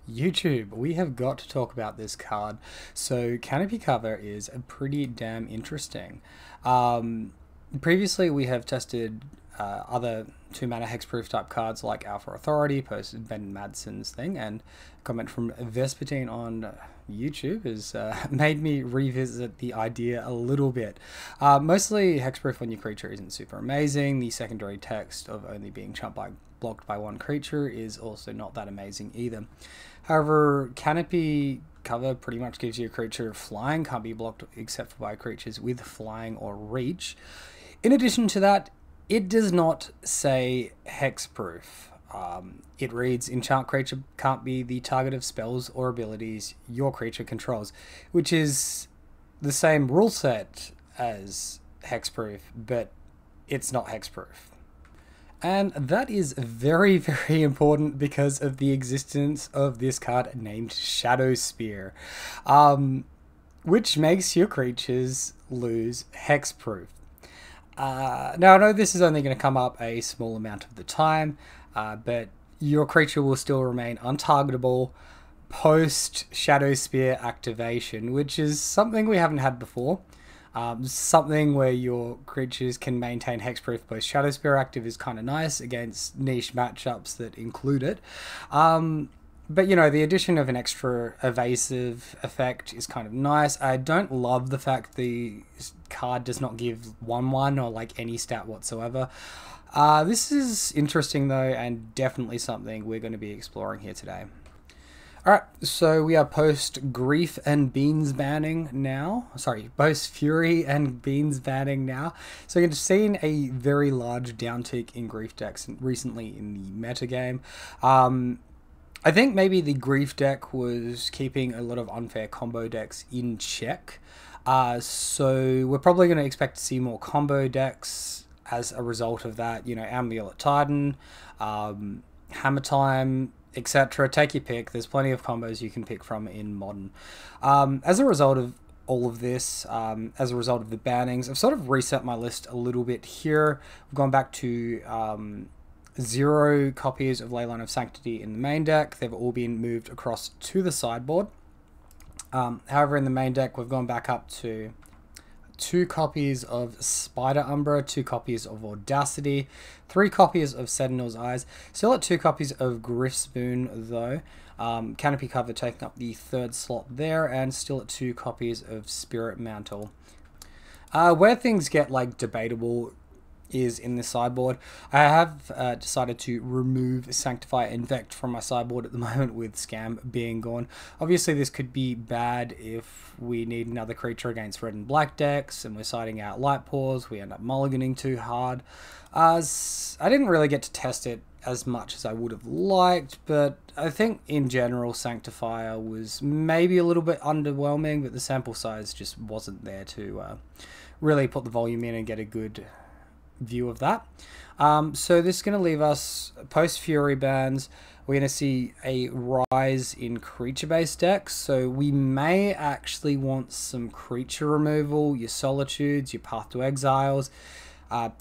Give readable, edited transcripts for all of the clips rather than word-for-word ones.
YouTube, we have got to talk about this card. So Canopy cover is pretty damn interesting. Previously we have tested other 2-mana hexproof type cards like Alpha Authority, posted Ben Madsen's thing, and comment from Vespertine on YouTube has made me revisit the idea a little bit. Mostly hexproof on your creature isn't super amazing. The secondary text of only being blocked by one creature is also not that amazing either. However, Canopy cover pretty much gives you a creature flying, can't be blocked except for by creatures with flying or reach. In addition to that, it does not say hexproof. It reads, enchant creature can't be the target of spells or abilities your creature controls, which is the same rule set as hexproof, but it's not hexproof. And that is very, very important because of the existence of this card named Shadow Spear, which makes your creatures lose hexproof. Now, I know this is only going to come up a small amount of the time, but your creature will still remain untargetable post Shadow Spear activation, which is something we haven't had before. Something where your creatures can maintain hexproof post Shadow Spear active is kind of nice against niche matchups that include it. But, you know, the addition of an extra evasive effect is kind of nice. I don't love the fact the card does not give 1/1 or like any stat whatsoever. This is interesting though, and definitely something we're going to be exploring here today. Alright, so we are post Grief and Beans banning now. Sorry, post Fury and Beans banning now. So you've seen a very large downtick in Grief decks recently in the metagame. I think maybe the Grief deck was keeping a lot of unfair combo decks in check. So we're probably going to expect to see more combo decks as a result of that. You know, Amulet Titan, Hammer Time, etc. Take your pick. There's plenty of combos you can pick from in Modern. As a result of all of this, as a result of the bannings, I've sort of reset my list a little bit here. I've gone back to 0 copies of Leyline of Sanctity in the main deck. They've all been moved across to the sideboard. However, in the main deck, we've gone back up to 2 copies of Spider Umbra, 2 copies of Audacity, 3 copies of Sentinel's Eyes, still at 2 copies of Griffspoon though. Canopy cover taking up the 3rd slot there, and still at 2 copies of Spirit Mantle. Where things get like debatable is in the sideboard. I have decided to remove Sanctify and Vect from my sideboard at the moment with Scam being gone. Obviously this could be bad if we need another creature against red and black decks and we're siding out Light Paws, we end up mulliganing too hard. I didn't really get to test it as much as I would have liked, but I think in general Sanctifier was maybe a little bit underwhelming, but the sample size just wasn't there to really put the volume in and get a good view of that. So this is going to leave us post Fury bans. We're going to see a rise in creature-based decks, so we may actually want some creature removal, your Solitudes, your Path to Exiles,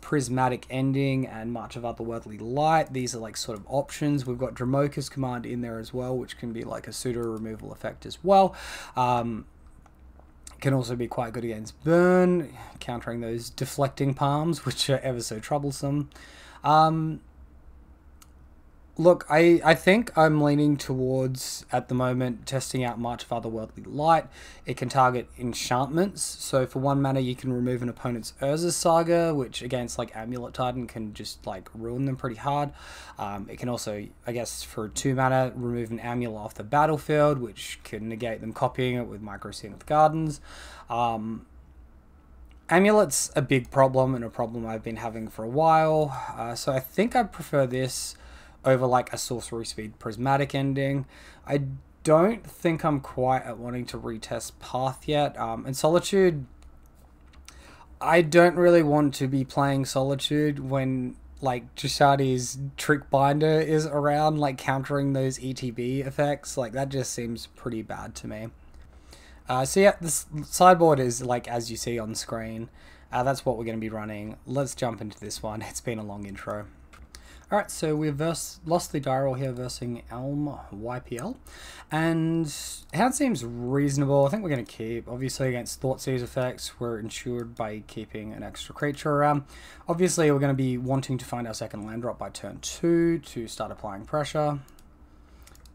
Prismatic Ending, and March of Otherworldly Light. These are like sort of options. We've got Dramoka's Command in there as well, which can be like a pseudo removal effect as well. Can also be quite good against Burn, countering those deflecting palms, which are ever so troublesome. Look, I think I'm leaning towards, at the moment, testing out March of Otherworldly Light. It can target enchantments, so for 1 mana you can remove an opponent's Urza Saga, which against like Amulet Titan can just like ruin them pretty hard. It can also, I guess, for 2 mana, remove an Amulet off the battlefield, which can negate them copying it with Microsynth Gardens. Amulet's a big problem, and a problem I've been having for a while, so I think I prefer this over like a Sorcery Speed Prismatic Ending. I don't think I'm quite at wanting to retest Path yet. And Solitude, I don't really want to be playing Solitude when like Jashadi's Trick Binder is around, like countering those ETB effects. Like that just seems pretty bad to me. So yeah, this sideboard is like as you see on screen. That's what we're going to be running. Let's jump into this one. It's been a long intro. Alright, so we've lost the die roll here versing Elm YPL. And hand seems reasonable. I think we're going to keep. Obviously against Thoughtseize effects, we're ensured by keeping an extra creature around. Obviously we're going to be wanting to find our second land drop by turn 2 to start applying pressure.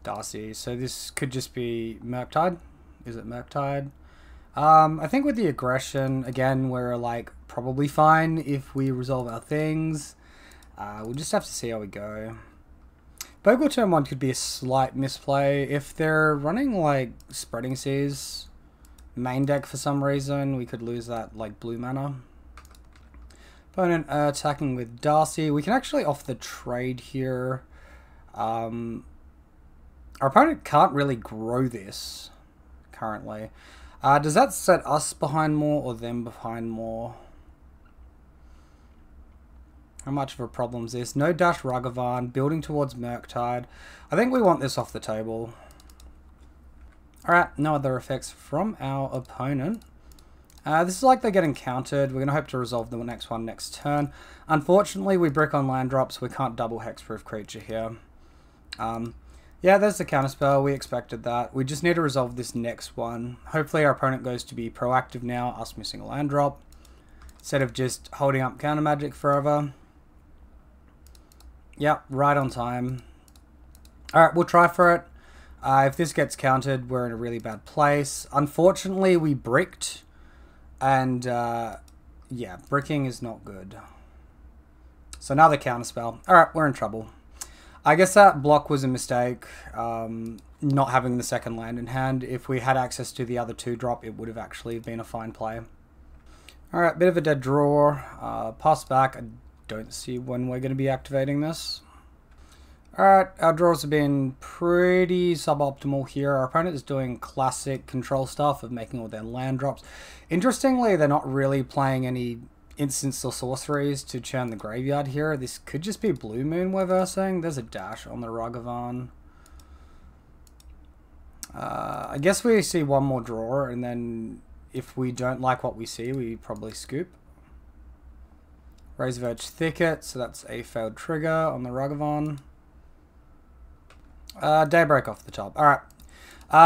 Darcy, so this could just be Murktide. Is it Murktide? I think with the aggression, again, we're like probably fine if we resolve our things. We'll just have to see how we go. Bogle turn 1 could be a slight misplay. If they're running like Spreading Seas main deck for some reason, we could lose that like blue mana. Opponent attacking with Darcy. We can actually off the trade here. Our opponent can't really grow this currently. Does that set us behind more or them behind more? How much of a problem is this? No dash Ragavan, building towards Murktide. I think we want this off the table. Alright, no other effects from our opponent. This is like they're getting countered. We're going to hope to resolve the next one next turn. Unfortunately, we brick on land drops. We can't double hexproof creature here. Yeah, there's the counterspell. We expected that. We just need to resolve this next one. Hopefully our opponent goes to be proactive now, us missing a land drop, instead of just holding up counter magic forever. Yep, right on time. Alright, we'll try for it. If this gets countered, we're in a really bad place. Unfortunately, we bricked. And, yeah, bricking is not good. So another counterspell. Alright, we're in trouble. I guess that block was a mistake, not having the second land in hand. If we had access to the other 2-drop, it would have actually been a fine play. Alright, bit of a dead draw. Pass back. I don't see when we're going to be activating this. Alright, our draws have been pretty suboptimal here. Our opponent is doing classic control stuff of making all their land drops. Interestingly, they're not really playing any instants or sorceries to churn the graveyard here. This could just be Blue Moon we're versing. There's a dash on the Ragavan. I guess we see one more draw, and then if we don't like what we see, we probably scoop. Razorverge Thicket, so that's a failed trigger on the Ragavan. Daybreak off the top. Alright.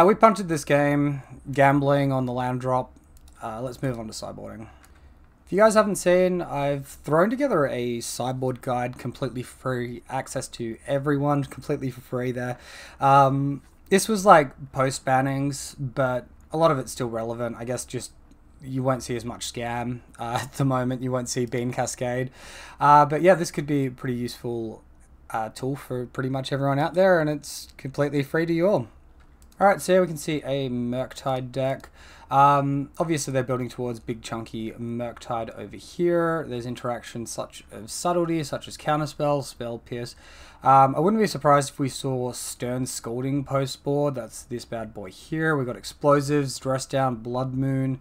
We punted this game, gambling on the land drop. Let's move on to sideboarding. If you guys haven't seen, I've thrown together a sideboard guide, completely free, access to everyone, completely for free there. This was like post-bannings, but a lot of it's still relevant. I guess just you won't see as much scam at the moment. You won't see Bean Cascade. But yeah, this could be a pretty useful tool for pretty much everyone out there, and it's completely free to you all. Alright, so here we can see a Murktide deck. Obviously they're building towards big chunky Murktide over here. There's interactions such as subtlety, such as counterspell, spell pierce. I wouldn't be surprised if we saw Stern Scolding post board. That's this bad boy here. We've got explosives, dress down, blood moon,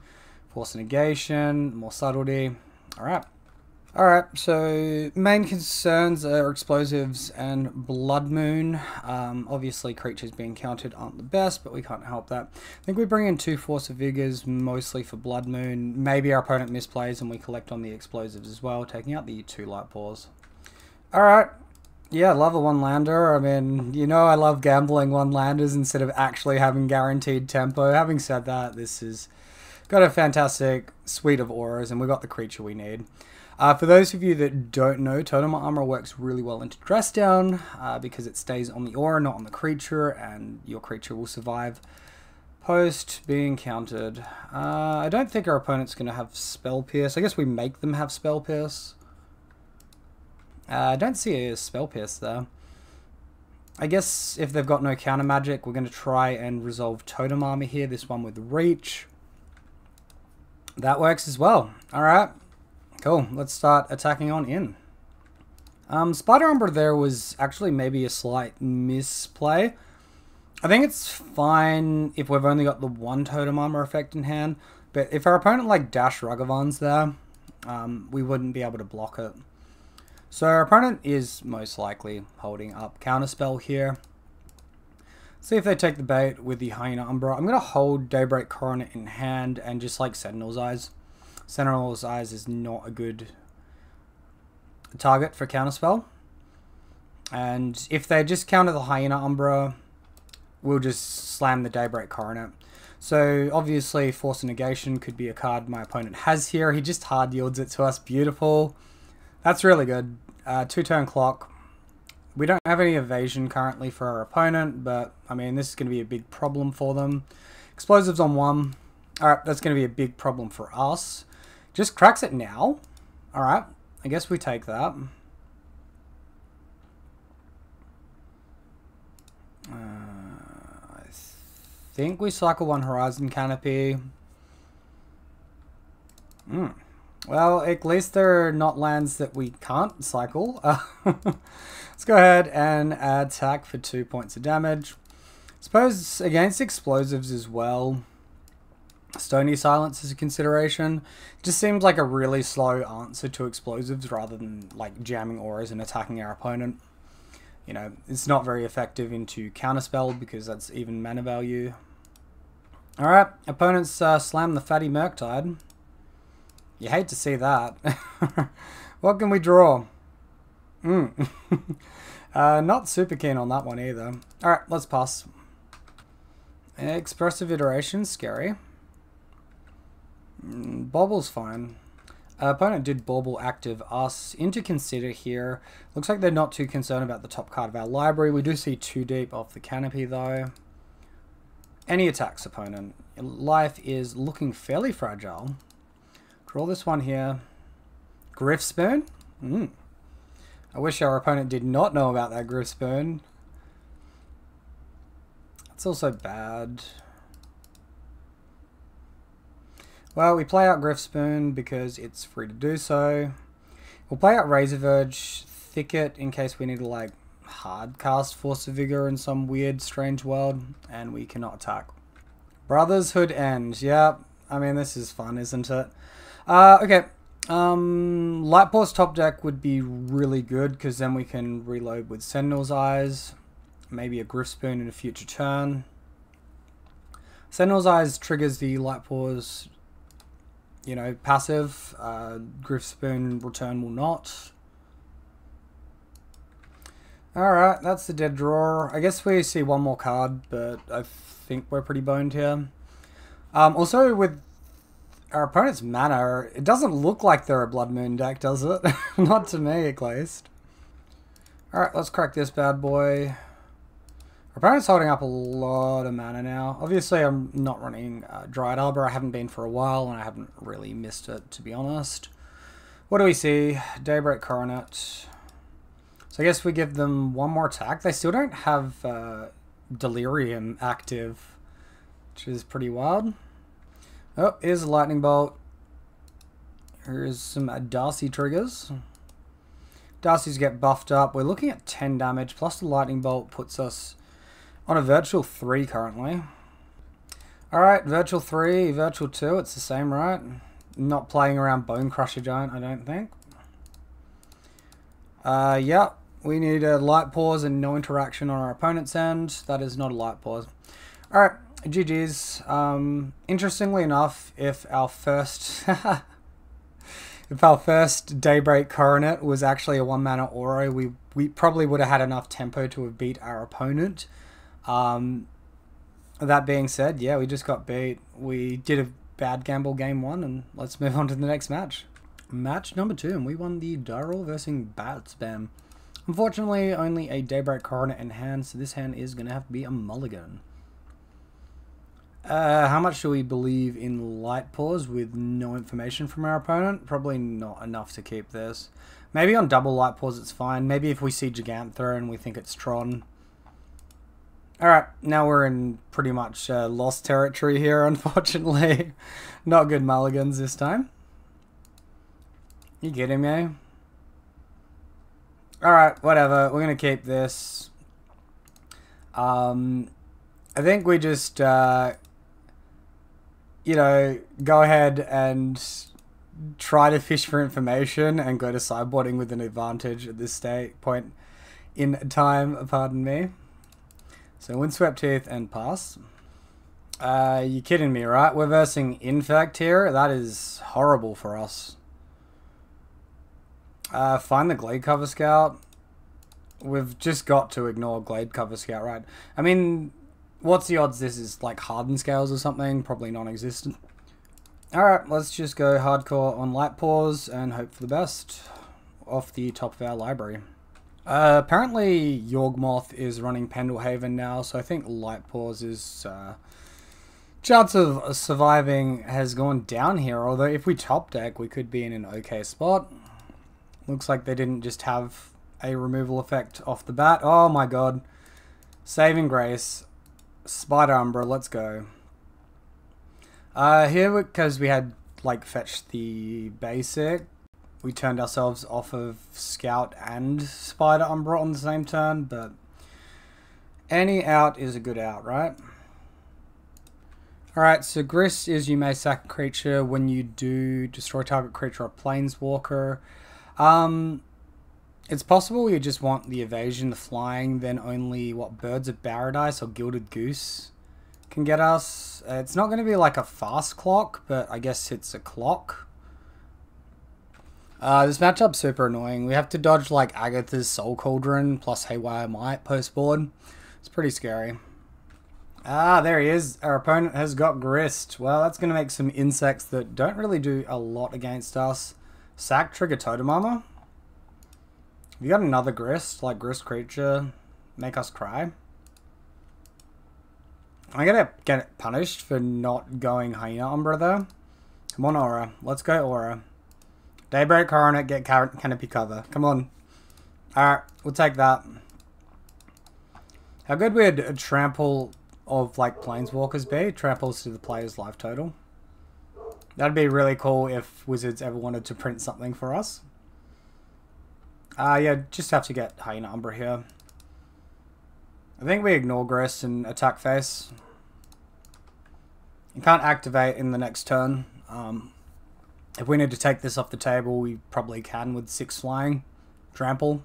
force negation, more subtlety. Alright, so main concerns are explosives and blood moon. Obviously creatures being countered aren't the best, but we can't help that. I think we bring in 2 Force of Vigors, mostly for blood moon. Maybe our opponent misplays and we collect on the explosives as well, taking out the 2 light paws. Alright, yeah, love a one-lander. I mean, you know I love gambling one-landers instead of actually having guaranteed tempo. Having said that, this has got a fantastic suite of auras and we got the creature we need. For those of you that don't know, Totem Armor works really well into Dress Down because it stays on the aura, not on the creature, and your creature will survive post being countered. I don't think our opponent's going to have Spell Pierce. I guess we make them have Spell Pierce. I don't see a Spell Pierce there. I guess if they've got no counter magic, we're going to try and resolve Totem Armor here, this one with Reach. That works as well. Alright. Cool, let's start attacking on in. Spider Umbra there was actually maybe a slight misplay. I think it's fine if we've only got the 1 Totem Armor effect in hand, but if our opponent like Dash Ragavan's there, we wouldn't be able to block it. So our opponent is most likely holding up Counterspell here. See if they take the bait with the Hyena Umbra. I'm going to hold Daybreak Coronet in hand and just like Sentinel's Eyes. Sentinel's Eyes is not a good target for Counterspell. And if they just counter the Hyena Umbra, we'll just slam the Daybreak Coronet. So obviously Force of Negation could be a card my opponent has here. He just hard yields it to us. Beautiful. That's really good. 2-turn clock. We don't have any evasion currently for our opponent, but I mean, this is going to be a big problem for them. Explosives on 1. Alright, that's going to be a big problem for us. Just cracks it now. Alright, I guess we take that. I think we cycle 1 Horizon Canopy. Well, at least they're not lands that we can't cycle. Let's go ahead and attack for 2 points of damage. Suppose against explosives as well, Stony Silence is a consideration. It just seems like a really slow answer to explosives rather than like jamming auras and attacking our opponent. You know, it's not very effective into counterspell because that's even mana value. Alright, opponents slam the fatty Murktide. You hate to see that. What can we draw? Not super keen on that one either. Alright, let's pass. Expressive Iteration, scary. Bogles fine. Opponent did Bauble active us into consider here. Looks like they're not too concerned about the top card of our library. We do see 2 deep off the Canopy though. Any attacks, opponent. Life is looking fairly fragile. Draw this one here. Griff Spoon? I wish our opponent did not know about that Griff Spoon. It's also bad. Well, we play out Griff Spoon because it's free to do so. We'll play out Razor Verge Thicket in case we need to like hard cast Force of Vigor in some weird strange world and we cannot attack. Brotherhood End. Yeah, I mean this is fun, isn't it? Okay. Lightpaw's top deck would be really good because then we can reload with Sentinel's Eyes. Maybe a Griff Spoon in a future turn. Sentinel's Eyes triggers the Lightpaw's, you know, passive. Griff Spoon return will not. Alright, that's the dead draw. I guess we see one more card, but I think we're pretty boned here. Also, with our opponent's mana, it doesn't look like they're a Blood Moon deck, does it? Not to me, at least. Alright, let's crack this bad boy. Our opponent's holding up a lot of mana now. Obviously, I'm not running Dryad Arbor. I haven't been for a while, and I haven't really missed it, to be honest. What do we see? Daybreak Coronet. So I guess we give them one more attack. They still don't have Delirium active, which is pretty wild. Oh, here's a Lightning Bolt. Here's some Darcy triggers. Darcy's get buffed up. We're looking at 10 damage, plus the Lightning Bolt puts us on a Virtual 3 currently. Alright, Virtual 3, Virtual 2, it's the same, right? Not playing around Bone Crusher Giant, I don't think. Yeah, we need a Light Pause and no interaction on our opponent's end. That is not a Light Pause. Alright, GG's. Interestingly enough, if our first Daybreak Coronet was actually a 1-mana aura, we probably would have had enough tempo to have beat our opponent. That being said, yeah, we just got beat. We did a bad gamble game 1, and let's move on to the next match. Match number 2, and we won the Darrell versus Bat Spam. Unfortunately, only a Daybreak Coronet in hand, so this hand is going to have to be a mulligan. How much do we believe in Light Pause with no information from our opponent? Probably not enough to keep this. Maybe on double Light Pause it's fine. Maybe if we see Gigantha and we think it's Tron. Alright, now we're in pretty much lost territory here, unfortunately. Not good mulligans this time. You kidding me? Alright, whatever. We're going to keep this. I think we just, you know, go ahead and try to fish for information and go to sideboarding with an advantage at this point in time, pardon me. So Windswept Teeth and pass. You kidding me, right? We're versing Infect here. That is horrible for us. Find the Glade Cover Scout. We've just got to ignore Glade Cover Scout, right? I mean, what's the odds this is like hardened scales or something? Probably non-existent. Alright, let's just go hardcore on Light Paws and hope for the best off the top of our library. Apparently Yawgmoth is running Pendlehaven now, so I think Light Paws is chance of surviving has gone down here, although if we top deck we could be in an okay spot. Looks like they didn't just have a removal effect off the bat. Oh my god. Saving grace. Spider Umbra, let's go. Here, because we had like fetched the basic, we turned ourselves off of Scout and Spider Umbra on the same turn, but any out is a good out, right? Alright, so Grist is you may sack a creature when you do destroy target creature or planeswalker. It's possible you just want the evasion, the flying, then only what Birds of Paradise or Gilded Goose can get us. It's not going to be like a fast clock, but I guess it's a clock. This matchup's super annoying. We have to dodge like Agatha's Soul Cauldron plus Haywire Might post board. It's pretty scary. Ah, there he is. Our opponent has got Grist. Well, that's going to make some insects that don't really do a lot against us. Sack, trigger Totem Armor. You got another Grist, like Grist creature, make us cry. I'm going to get punished for not going Hyena Umbra though. Come on, Aura. Let's go, Aura. Daybreak Coronet, get Canopy cover. Come on. Alright, we'll take that. How good would a trample of like planeswalkers be? Tramples to the player's life total. That'd be really cool if Wizards ever wanted to print something for us. Yeah, just have to get Hyena Umbra here. I think we ignore Grist and attack face. You can't activate in the next turn. If we need to take this off the table, we probably can with 6 flying. Trample.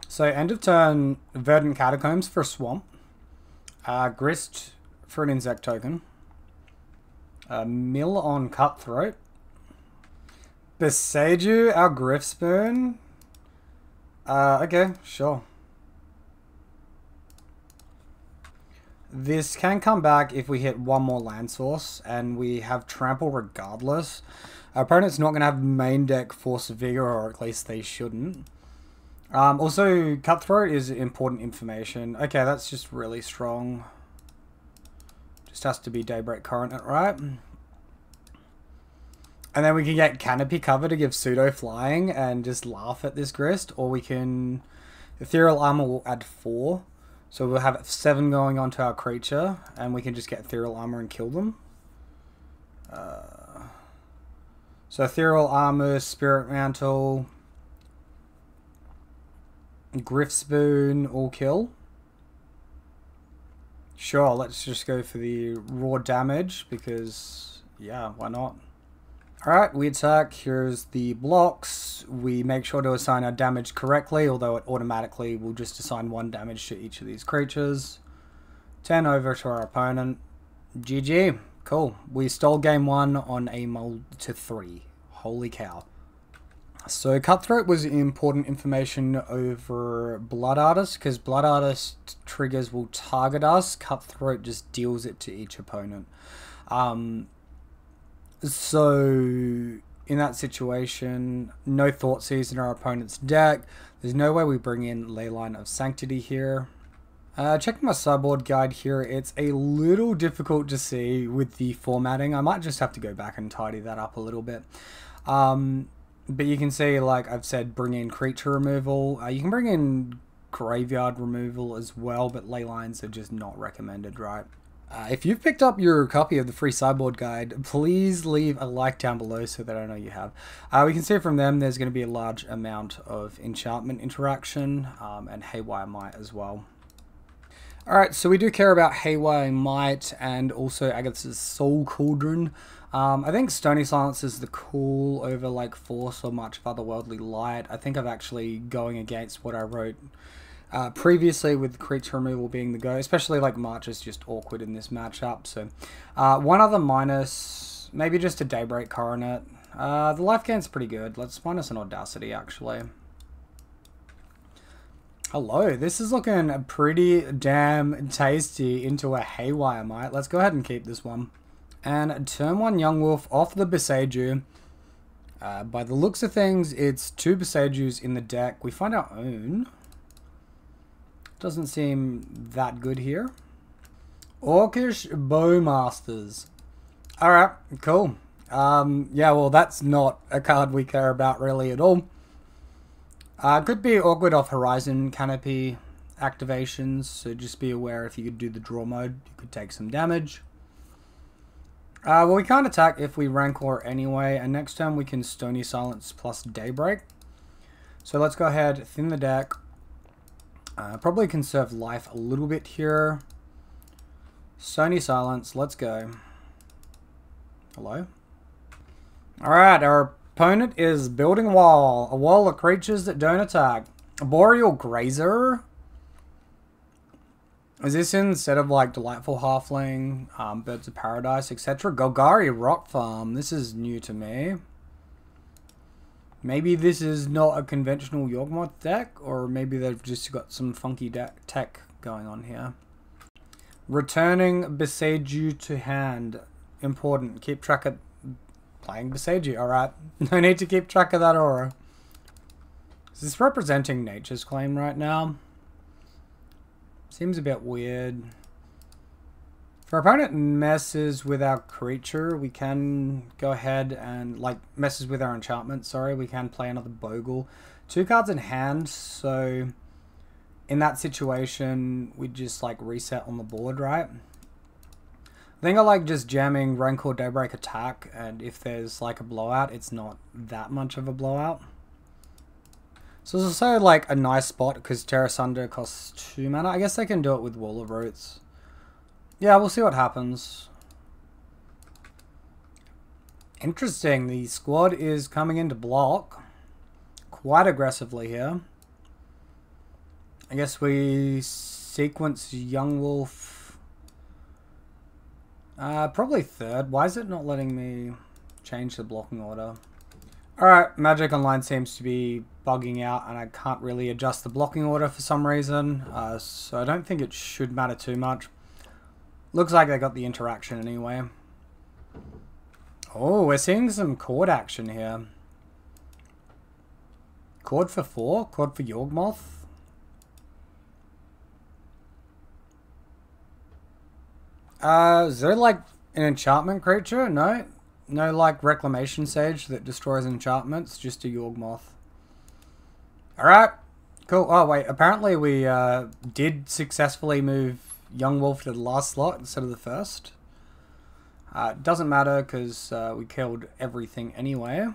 So end of turn, Verdant Catacombs for a swamp. Grist for an insect token. Mill on Cutthroat. Beseiju, our Griff Spoon. Okay, sure. This can come back if we hit one more land source and we have trample regardless. Our opponent's not going to have main deck Force of Vigor, or at least they shouldn't. Also, Cutthroat is important information. Okay, that's just really strong. Just has to be Daybreak Coronet, right? And then we can get Canopy cover to give pseudo flying and just laugh at this Grist. Or we can... Ethereal Armor will add 4. So we'll have 7 going onto our creature. And we can just get Ethereal Armor and kill them. So Ethereal Armor, Spirit Mantle... Griff Spoon, all kill. Sure, let's just go for the raw damage because, yeah, why not? Alright, we attack. Here's the blocks. We make sure to assign our damage correctly, although it automatically will just assign 1 damage to each of these creatures. 10 over to our opponent. GG. Cool. We stole game 1 on a mull to 3. Holy cow. So Cutthroat was important information over Blood Artist, because Blood Artist triggers will target us. Cutthroat just deals it to each opponent. So in that situation, no Thoughtseize in our opponent's deck. There's no way we bring in Leyline of Sanctity here. Checking my sideboard guide here, it's a little difficult to see with the formatting. I might just have to go back and tidy that up a little bit. But you can see, like I've said, bring in creature removal. You can bring in graveyard removal as well, but ley lines are just not recommended, right? If you've picked up your copy of the free sideboard guide, please leave a like down below so that I know you have. We can see from them there's going to be a large amount of enchantment interaction and Haywire Might as well. Alright, so we do care about Haywire Might and also Agatha's Soul Cauldron. I think Stony Silence is the cool over like Force or March of Otherworldly Light. I think I'm actually going against what I wrote previously with creature removal being the go, especially like March is just awkward in this matchup. So one other minus, maybe just a Daybreak Coronet. The life gain's pretty good. Let's minus an Audacity actually. Hello, this is looking pretty damn tasty into a Haywire Mite. Let's go ahead and keep this one. And turn 1 Yawgmoth off the Boseiju. By the looks of things, it's 2 Boseijus in the deck. We find our own. Doesn't seem that good here. Orcish Bowmasters. Alright, cool. Yeah, well, that's not a card we care about really at all. Could be awkward off Horizon Canopy activations, so just be aware if you could do the draw mode, you could take some damage. Well, we can't attack if we Rancor anyway, and next turn we can Stony Silence plus Daybreak. So let's go ahead, thin the deck. Probably conserve life a little bit here. Stony Silence, let's go. Hello? Alright, our opponent is building a wall of creatures that don't attack. A Boreal Grazer? Is this instead of like Delightful Halfling, Birds of Paradise, etc.? Golgari Rock Farm, this is new to me. Maybe this is not a conventional Yawgmoth deck, or maybe they've just got some funky tech going on here. Returning Boseiju to hand. Important, keep track of playing Boseiju, alright. No need to keep track of that aura. Is this representing Nature's Claim right now? Seems a bit weird. If our opponent messes with our creature, we can go ahead and, like, messes with our enchantment, sorry, we can play another Bogle. 2 cards in hand, so in that situation, we just, like, reset on the board, right? I think I like just jamming Rancor Daybreak attack, and if there's like a blowout, it's not that much of a blowout. So it's also like a nice spot because Terra Sunder costs 2 mana. I guess they can do it with Wall of Roots. Yeah, we'll see what happens. Interesting, the squad is coming into block quite aggressively here. I guess we sequence Yawgmoth. Probably third. Why is it not letting me change the blocking order? Alright, Magic Online seems to be bugging out and I can't really adjust the blocking order for some reason. So I don't think it should matter too much. Looks like they got the interaction anyway. Oh, we're seeing some Chord action here. Chord for 4? Chord for Yawgmoth? Is there like an enchantment creature? No? No like Reclamation Sage that destroys enchantments? Just a Yawgmoth. Alright. Cool. Oh wait, apparently we did successfully move Yawgmoth to the last slot instead of the first. Doesn't matter because we killed everything anyway.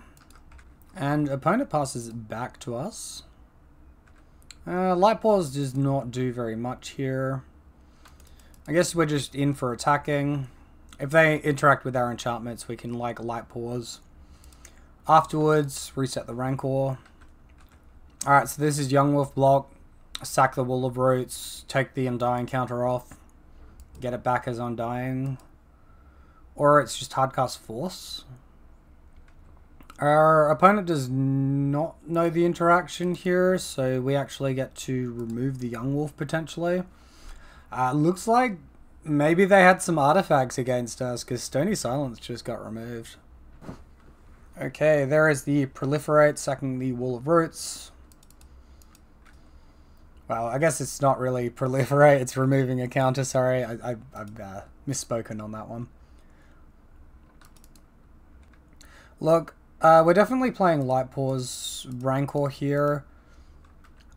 And opponent passes it back to us. Light Pause does not do very much here. I guess we're just in for attacking. If they interact with our enchantments, we can like Light Pause. Afterwards, reset the Rancor. Alright, so this is Yawgmoth block. Sack the Wall of Roots. Take the Undying counter off. Get it back as Undying. Or it's just Hardcast Force. Our opponent does not know the interaction here, so we actually get to remove the Yawgmoth potentially. Looks like maybe they had some artifacts against us because Stony Silence just got removed. Okay, there is the Proliferate, sacking the Wall of Roots. Well, I guess it's not really Proliferate, it's removing a counter, sorry. I've misspoken on that one. Look, we're definitely playing Light Pause Rancor here.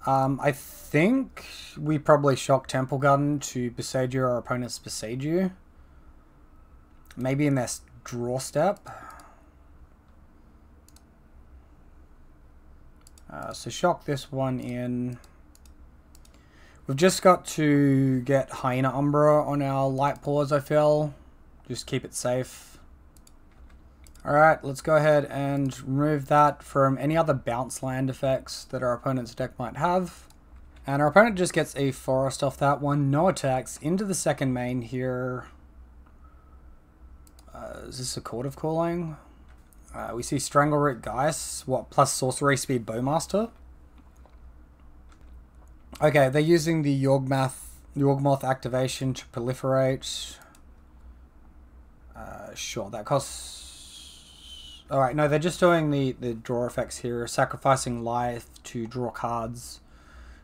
I think we probably shock Temple Garden to Boseiju our opponent's Boseiju. Maybe in their draw step. So shock this one in. We've just got to get Hyena Umbra on our Light Pause, I feel. Just keep it safe. Alright, let's go ahead and remove that from any other bounce land effects that our opponent's deck might have. And our opponent just gets a forest off that one. No attacks. Into the second main here. Is this a Court of Calling? We see Strangleroot Geist. What, plus Sorcery Speed Bowmaster? Okay, they're using the Yawgmoth activation to proliferate. Sure, that costs... Alright, no, they're just doing the draw effects here. Sacrificing life to draw cards.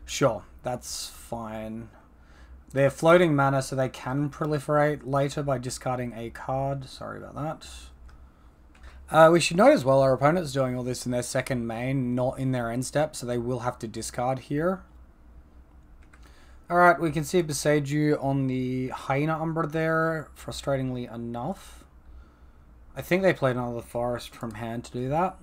Sure, that's fine. They're floating mana, so they can proliferate later by discarding a card. Sorry about that. We should note as well, our opponent's doing all this in their second main, not in their end step, so they will have to discard here. Alright, we can see Beseiju on the Hyena Umbra there, frustratingly enough. I think they played another Forest from hand to do that.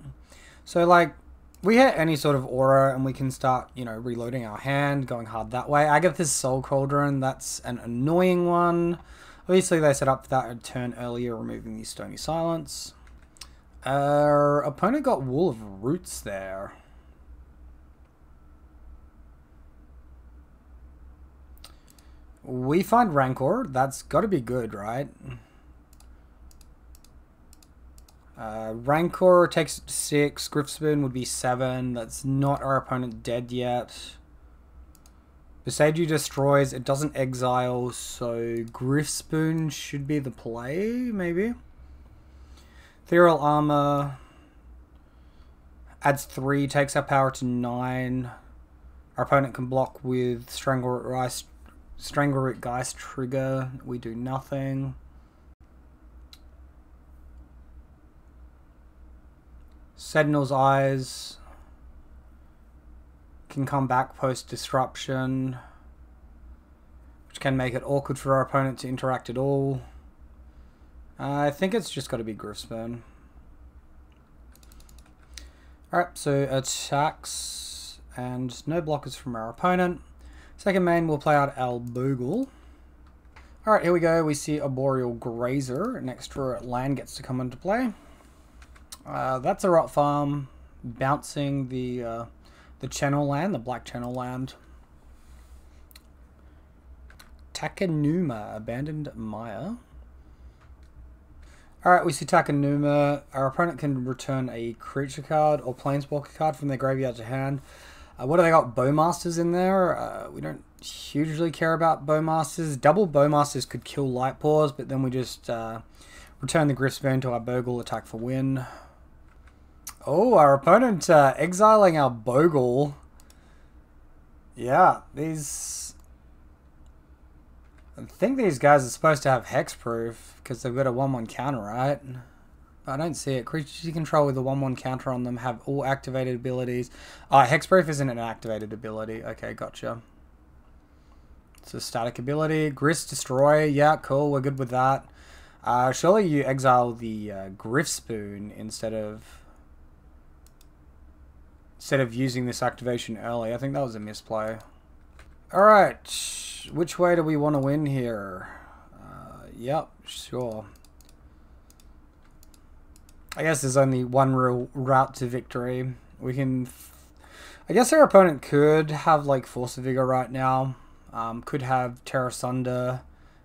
So, like, we hit any sort of aura and we can start, you know, reloading our hand, going hard that way. Agatha's Soul Cauldron, that's an annoying one. Obviously, they set up for that a turn earlier, removing the Stony Silence. Our opponent got Wall of Roots there. We find Rancor. That's got to be good, right? Rancor takes 6. Griffspoon would be 7. That's not our opponent dead yet. Beseiju destroys. It doesn't exile, so Griffspoon should be the play, maybe. Ethereal Armor adds 3, takes our power to 9. Our opponent can block with Strangleroot Geist trigger. We do nothing. Sentinel's Eyes can come back post disruption, which can make it awkward for our opponent to interact at all. I think it's just got to be Griffspoon. Alright, so attacks and no blockers from our opponent. Second main, we'll play out our Bogle. Alright, here we go. We see a Boreal Grazer. An extra land gets to come into play. That's a Rot Farm, bouncing the channel land, the black channel land. Takenuma, Abandoned Mire. Alright, we see Takenuma. Our opponent can return a creature card or planeswalker card from their graveyard to hand. What do they got? Bowmasters in there? We don't hugely care about Bowmasters. Double Bowmasters could kill Lightpaws, but then we just return the Griffspoon to our Bogle, attack for win. Oh, our opponent exiling our Bogle. Yeah, these... I think these guys are supposed to have hexproof because they've got a 1/1 counter, right? I don't see it. Creatures you control with a 1/1 counter on them have all activated abilities. Hexproof isn't an activated ability. Okay, gotcha. It's a static ability. Grist Destroy. Yeah, cool. We're good with that. Surely you exile the Griffspoon instead of using this activation early. I think that was a misplay. Alright. Which way do we want to win here? Yep, sure. I guess there's only one real route to victory. We can... I guess our opponent could have, like, Force of Vigor right now. Could have Terra Sunder,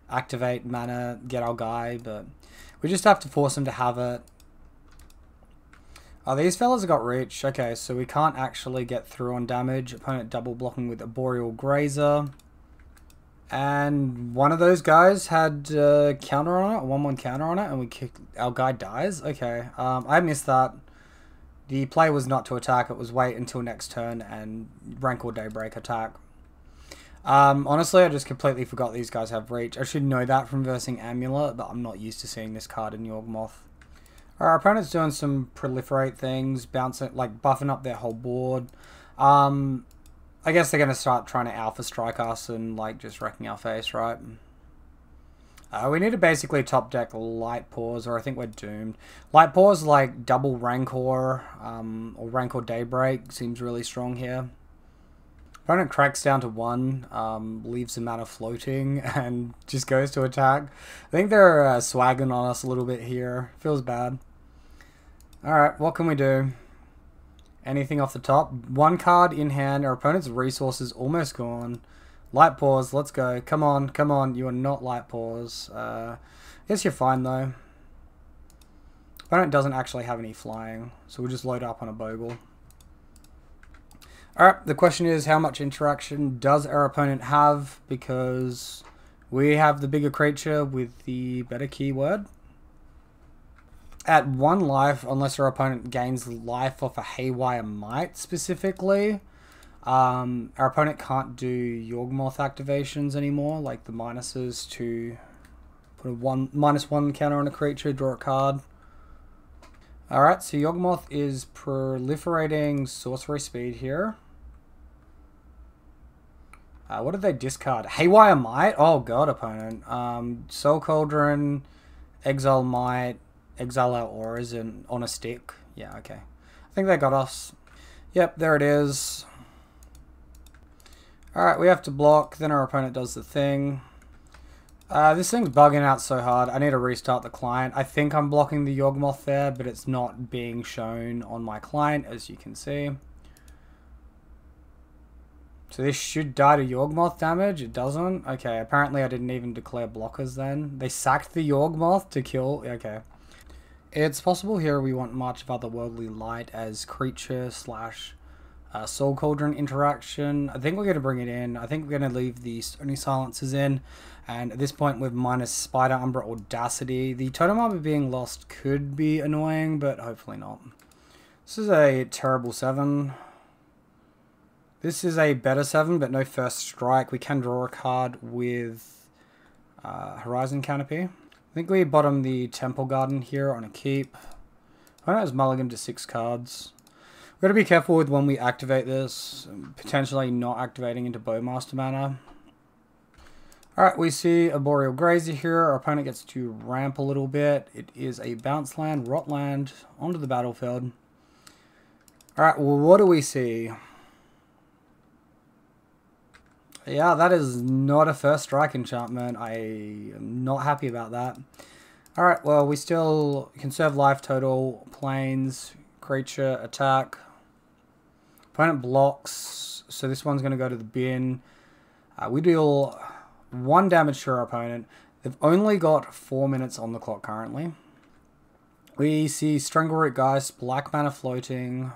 activate mana, get our guy, but we just have to force him to have it. Oh, these fellas have got reach. Okay, so we can't actually get through on damage. Opponent double blocking with a Boreal Grazer. And one of those guys had counter on it, a 1/1 counter on it, and we kick, our guy dies. Okay, I missed that. The play was not to attack, it was wait until next turn and Rancor Daybreak attack. Honestly, I just completely forgot these guys have reach. I should know that from versing Amulet, but I'm not used to seeing this card in Yawgmoth. Our opponent's doing some proliferate things, bouncing, like buffing up their whole board. I guess they're going to start trying to alpha strike us and like just wrecking our face, right? We need to basically top deck Lightpaws, or I think we're doomed. Lightpaws like double Rancor, or Rancor Daybreak seems really strong here. Opponent cracks down to 1, leaves the mana floating, and just goes to attack. I think they're swagging on us a little bit here. Feels bad. Alright, what can we do? Anything off the top? 1 card in hand. Our opponent's resources almost gone. Lightpaws, let's go. Come on, come on. You are not Lightpaws. I guess you're fine, though. Opponent doesn't actually have any flying, so we'll just load up on a Bogle. Alright, the question is, how much interaction does our opponent have? Because we have the bigger creature with the better keyword. At 1 life, unless our opponent gains life off a Haywire Might specifically, our opponent can't do Yawgmoth activations anymore, like the minuses to put a -1 counter on a creature, draw a card. Alright, so Yawgmoth is proliferating sorcery speed here. What did they discard? Haywire Might? Oh god, opponent. Soul Cauldron, Exile Might, exile our auras on a stick. Yeah, okay. I think they got us. Yep, there it is. Alright, we have to block, then our opponent does the thing. This thing's bugging out so hard. I need to restart the client. I think I'm blocking the Yawgmoth there, but it's not being shown on my client, as you can see. So this should die to Yawgmoth damage. It doesn't. Okay, apparently I didn't even declare blockers then. They sacked the Yawgmoth to kill. Okay. It's possible here we want March of Otherworldly Light as creature slash Soul Cauldron interaction. I think we're going to bring it in. I think we're going to leave the Stony Silencers in. And at this point with minus Spider Umbra Audacity, the Totem Armor being lost could be annoying, but hopefully not. This is a terrible 7. This is a better 7, but no first strike. We can draw a card with Horizon Canopy. I think we bottom the Temple Garden here on a keep. I know it's mulligan to 6 cards. We've got to be careful with when we activate this, potentially not activating into Bowmaster mana. Alright, we see a Boreal Grazer here. Our opponent gets to ramp a little bit. It is a bounce land, rot land, onto the battlefield. Alright, well, what do we see? Yeah, that is not a first strike enchantment. I am not happy about that. Alright, well, we still conserve life total, planes, creature, attack. Opponent blocks, so this one's going to go to the bin. We deal 1 damage to our opponent. They've only got 4 minutes on the clock currently. We see Strangleroot Geist, black mana floating.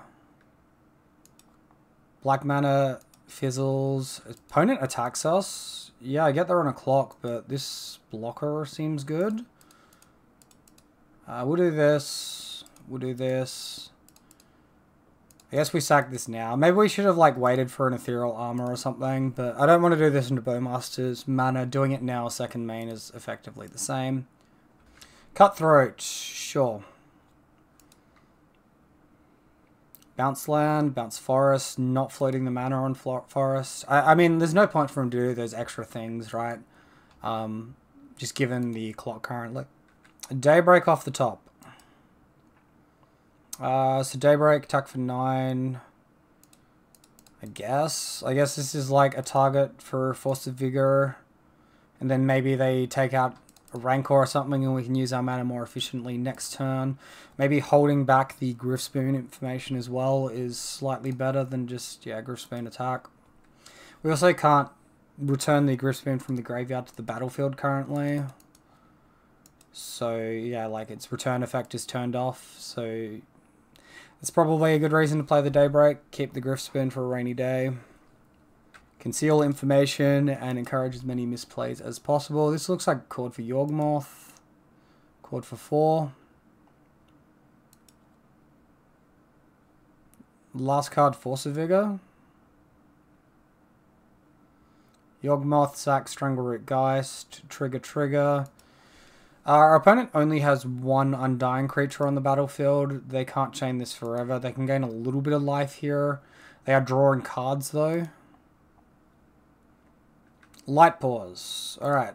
Black mana fizzles. Opponent attacks us. Yeah, I get they're on a clock, but this blocker seems good. We'll do this. We'll do this. I guess we sack this now. Maybe we should have like waited for an Ethereal Armor or something, but I don't want to do this into Bowmaster's mana. Doing it now, second main, is effectively the same. Cutthroat, sure. Bounce land, bounce forest, not floating the mana on forest. I mean, there's no point for him to do those extra things, right? Just given the clock currently. Daybreak off the top. So Daybreak, attack for 9. I guess this is like a target for Force of Vigor. And then maybe they take out a Rancor or something and we can use our mana more efficiently next turn. Maybe holding back the Griffspoon information as well is slightly better than just, yeah, Griffspoon attack. We also can't return the Griffspoon from the graveyard to the battlefield currently. So, yeah, like its return effect is turned off, so it's probably a good reason to play the Daybreak. Keep the Griffspoon for a rainy day. Conceal information and encourage as many misplays as possible. This looks like a chord for Yawgmoth. Chord for 4. Last card, Force of Vigor. Yawgmoth, sack, Strangleroot Geist, trigger. Our opponent only has 1 Undying creature on the battlefield. They can't chain this forever. They can gain a little bit of life here. They are drawing cards though. Light Pause. Alright.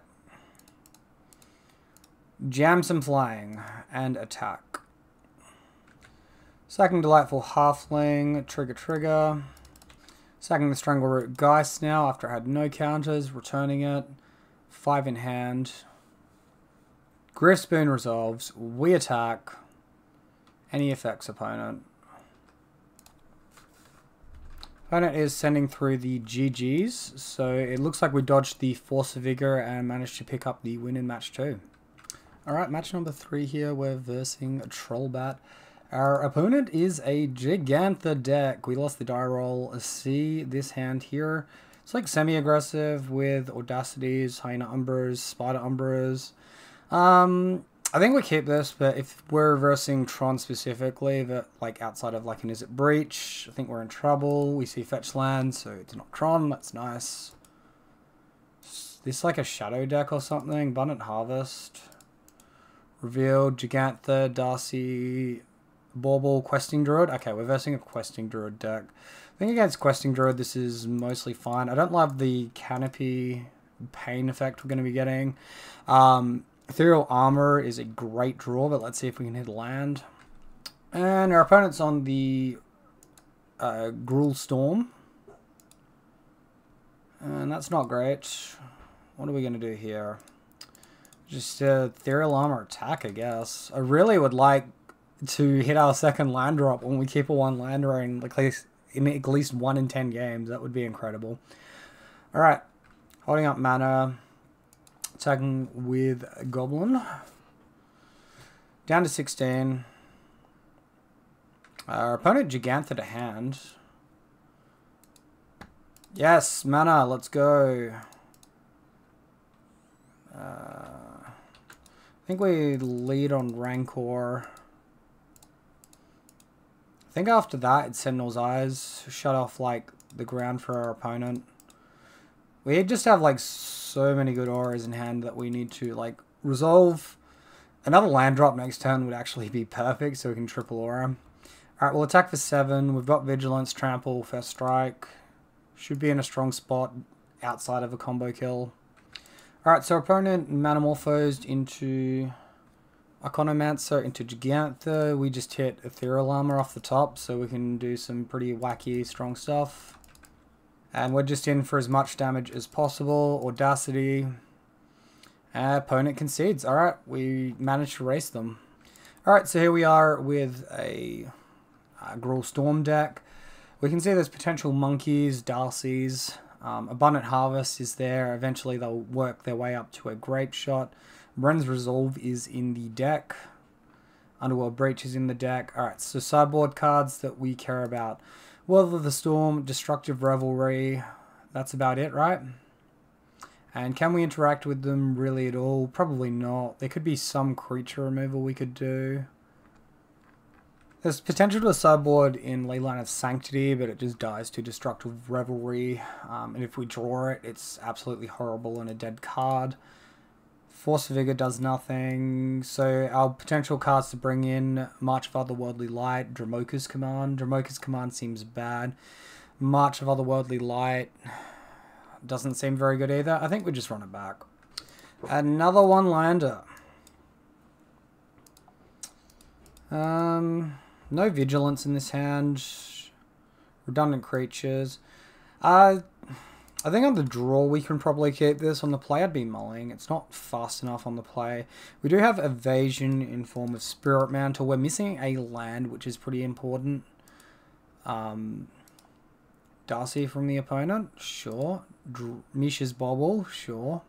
Jam some flying and attack. Sacking Delightful Halfling, trigger. Sacking the Strangleroot Geist now after I had no counters, returning it. 5 in hand. Griffspoon resolves. We attack. Any effects, opponent. Opponent is sending through the GGs, so it looks like we dodged the Force of Vigor and managed to pick up the win in match 2. Alright, match number 3 here, we're versing Trollbat. Our opponent is a Gigantha deck. We lost the die roll. See this hand here. It's like semi-aggressive with Audacities, Hyena Umbras, Spider Umbras. I think we keep this, but if we're reversing Tron specifically, that like outside of like an Izzet Breach, I think we're in trouble. We see fetch land, so it's not Tron. That's nice. Is this like a shadow deck or something? Abundant Harvest. Revealed, Gigantha, Darcy, Bauble, Questing Druid. Okay, we're versing a Questing Druid deck. I think against Questing Druid this is mostly fine. I don't love the Canopy pain effect we're going to be getting. Ethereal Armor is a great draw, but let's see if we can hit land. And our opponent's on the Gruul Storm. And that's not great. What are we going to do here? Just Ethereal Armor attack, I guess. I really would like to hit our second land drop when we keep a one lander in at least 1 in 10 games. That would be incredible. Alright. Holding up mana. Attacking with a Goblin. Down to 16. Our opponent Gigantha to hand. Yes, mana, let's go. I think we lead on Rancor. I think after that it's Sentinel's Eyes. Shut off like the ground for our opponent. We just have like so many good auras in hand that we need to like resolve. Another land drop next turn would actually be perfect, so we can triple aura. Alright, we'll attack for 7. We've got Vigilance, Trample, First Strike. Should be in a strong spot outside of a combo kill. Alright, so our opponent Manamorphosed into Iconomancer, into Gigantha. We just hit Ethereal Armor off the top, so we can do some pretty wacky, strong stuff. And we're just in for as much damage as possible. Audacity. Opponent concedes. Alright, we managed to race them. Alright, so here we are with a Gruul Storm deck. We can see there's potential monkeys, Darcies. Abundant Harvest is there. Eventually they'll work their way up to a Grape Shot. Bren's Resolve is in the deck. Underworld Breach is in the deck. Alright, so sideboard cards that we care about. Weather the Storm, Destructive Revelry. That's about it, right? And can we interact with them really at all? Probably not. There could be some creature removal we could do. There's potential to a sideboard in Leyline of Sanctity, but it just dies to Destructive Revelry. And if we draw it, it's absolutely horrible and a dead card. Force Vigor does nothing. So our potential cards to bring in: March of Otherworldly Light, Dramoka's Command. Dramoka's Command seems bad. March of Otherworldly Light doesn't seem very good either. I think we just run it back. Another one-lander. No Vigilance in this hand. Redundant creatures. I think on the draw we can probably keep this. On the play I'd be mulling. It's not fast enough on the play. We do have Evasion in form of Spirit Mantle. We're missing a land, which is pretty important. Darcy from the opponent, sure. Misha's Bobble, sure.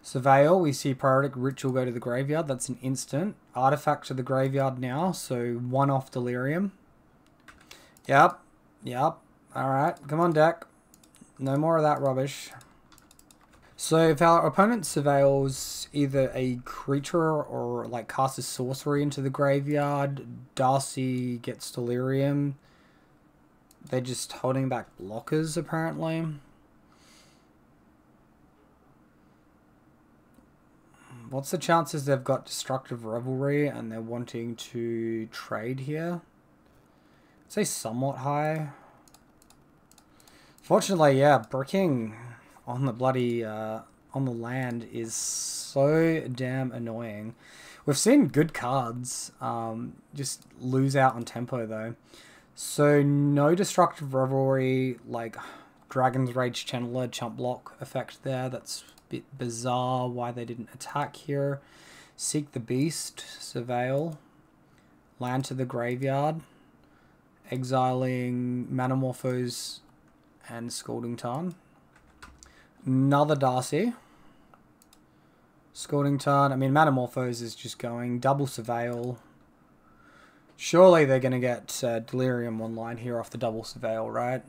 Surveil, we see Prioritic Ritual go to the graveyard. That's an instant. Artifact to the graveyard now, so 1 off Delirium. Yep. Alright, come on deck. No more of that rubbish. So if our opponent surveils either a creature or like casts a sorcery into the graveyard, Darcy gets Delirium. They're just holding back blockers apparently. What's the chances they've got Destructive Revelry and they're wanting to trade here? I'd say somewhat high. Fortunately, yeah, bricking on the bloody, on the land is so damn annoying. We've seen good cards, just lose out on tempo though. So no Destructive Revelry, like Dragon's Rage Channeler chump block effect there. That's a bit bizarre why they didn't attack here. Seek the Beast, Surveil, land to the graveyard, exiling Manamorphose and Scalding Tarn. Another Darcy. Scalding Tarn. I mean, Manamorphose is just going. Double Surveil. Surely they're going to get Delirium online here off the double surveil, right?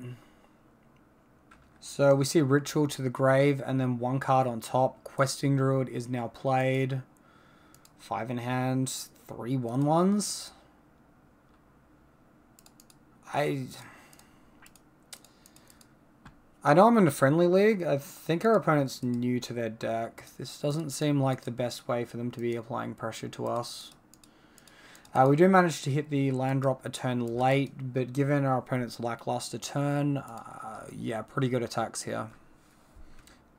So we see Ritual to the grave and then one card on top. Questing Druid is now played. 5 in hand, 3 1/1s. I know I'm in a friendly league. I think our opponent's new to their deck. This doesn't seem like the best way for them to be applying pressure to us. We do manage to hit the land drop a turn late, but given our opponent's lackluster turn, yeah, pretty good attacks here.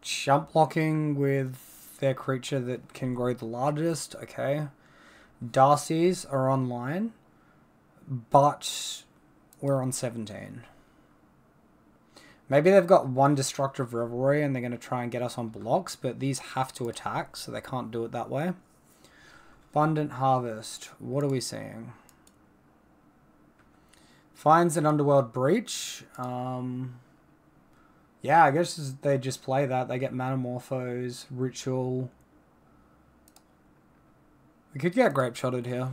Jump blocking with their creature that can grow the largest, okay. Darcy's are online, but we're on 17. Maybe they've got one Destructive Revelry and they're going to try and get us on blocks, but these have to attack, so they can't do it that way. Abundant Harvest. What are we seeing? Finds an Underworld Breach. Yeah, I guess they just play that. They get Manamorphose, Ritual. We could get Grape Shotted here.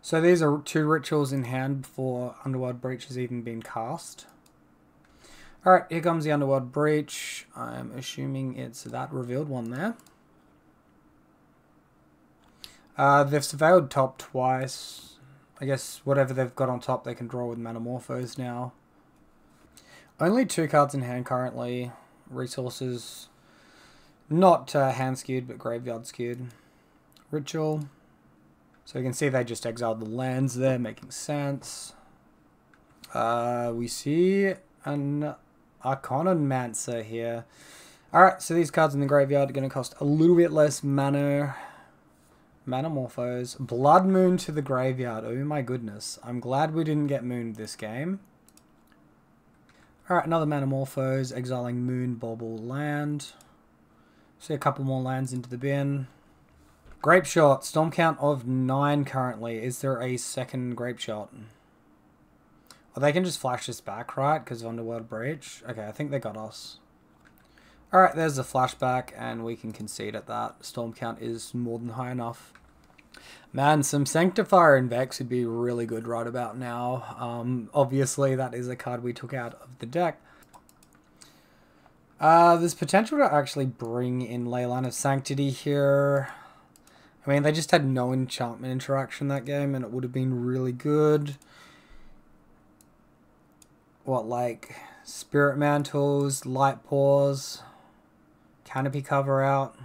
So these are 2 Rituals in hand before Underworld Breach has even been cast. Alright, here comes the Underworld Breach. I'm assuming it's that revealed one there. They've surveilled top twice. I guess whatever they've got on top they can draw with Manamorphose now. Only 2 cards in hand currently. Resources. Not hand skewed, but graveyard skewed. Ritual. So you can see they just exiled the lands there, making sense. We see an Arcanomancer here. Alright, so these cards in the graveyard are going to cost a little bit less mana. Manamorphose. Blood Moon to the graveyard. Oh my goodness. I'm glad we didn't get mooned this game. Alright, another Manamorphose. Exiling Moon, Bauble, land. See a couple more lands into the bin. Grape Shot. Storm count of 9 currently. Is there a second Grape Shot? Oh, they can just flash this back, right? Because of Underworld Breach. Okay, I think they got us. Alright, there's a flashback, and we can concede at that. Storm count is more than high enough. Man, some Sanctifier and Vex would be really good right about now. Obviously, that is a card we took out of the deck. There's potential to actually bring in Leyline of Sanctity here. I mean, they just had no enchantment interaction that game, and it would have been really good. What, like Spirit Mantles, Light Paws, Canopy cover out.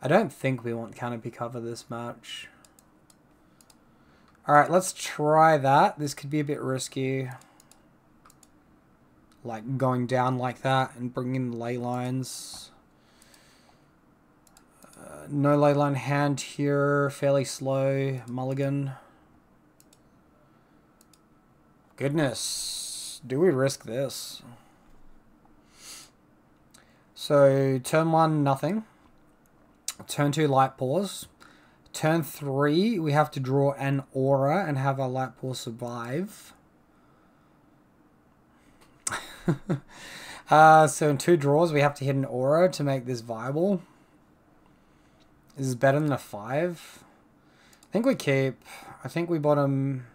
I don't think we want Canopy cover this match. Alright, let's try that. This could be a bit risky. Like going down like that and bringing in ley lines. No ley line hand here. Fairly slow. Mulligan. Goodness. Do we risk this? So, turn 1, nothing. Turn 2, Light Paws. Turn 3, we have to draw an Aura and have our Light Paw survive. So in 2 draws, we have to hit an Aura to make this viable. This is better than a 5. I think we keep. I think we bottom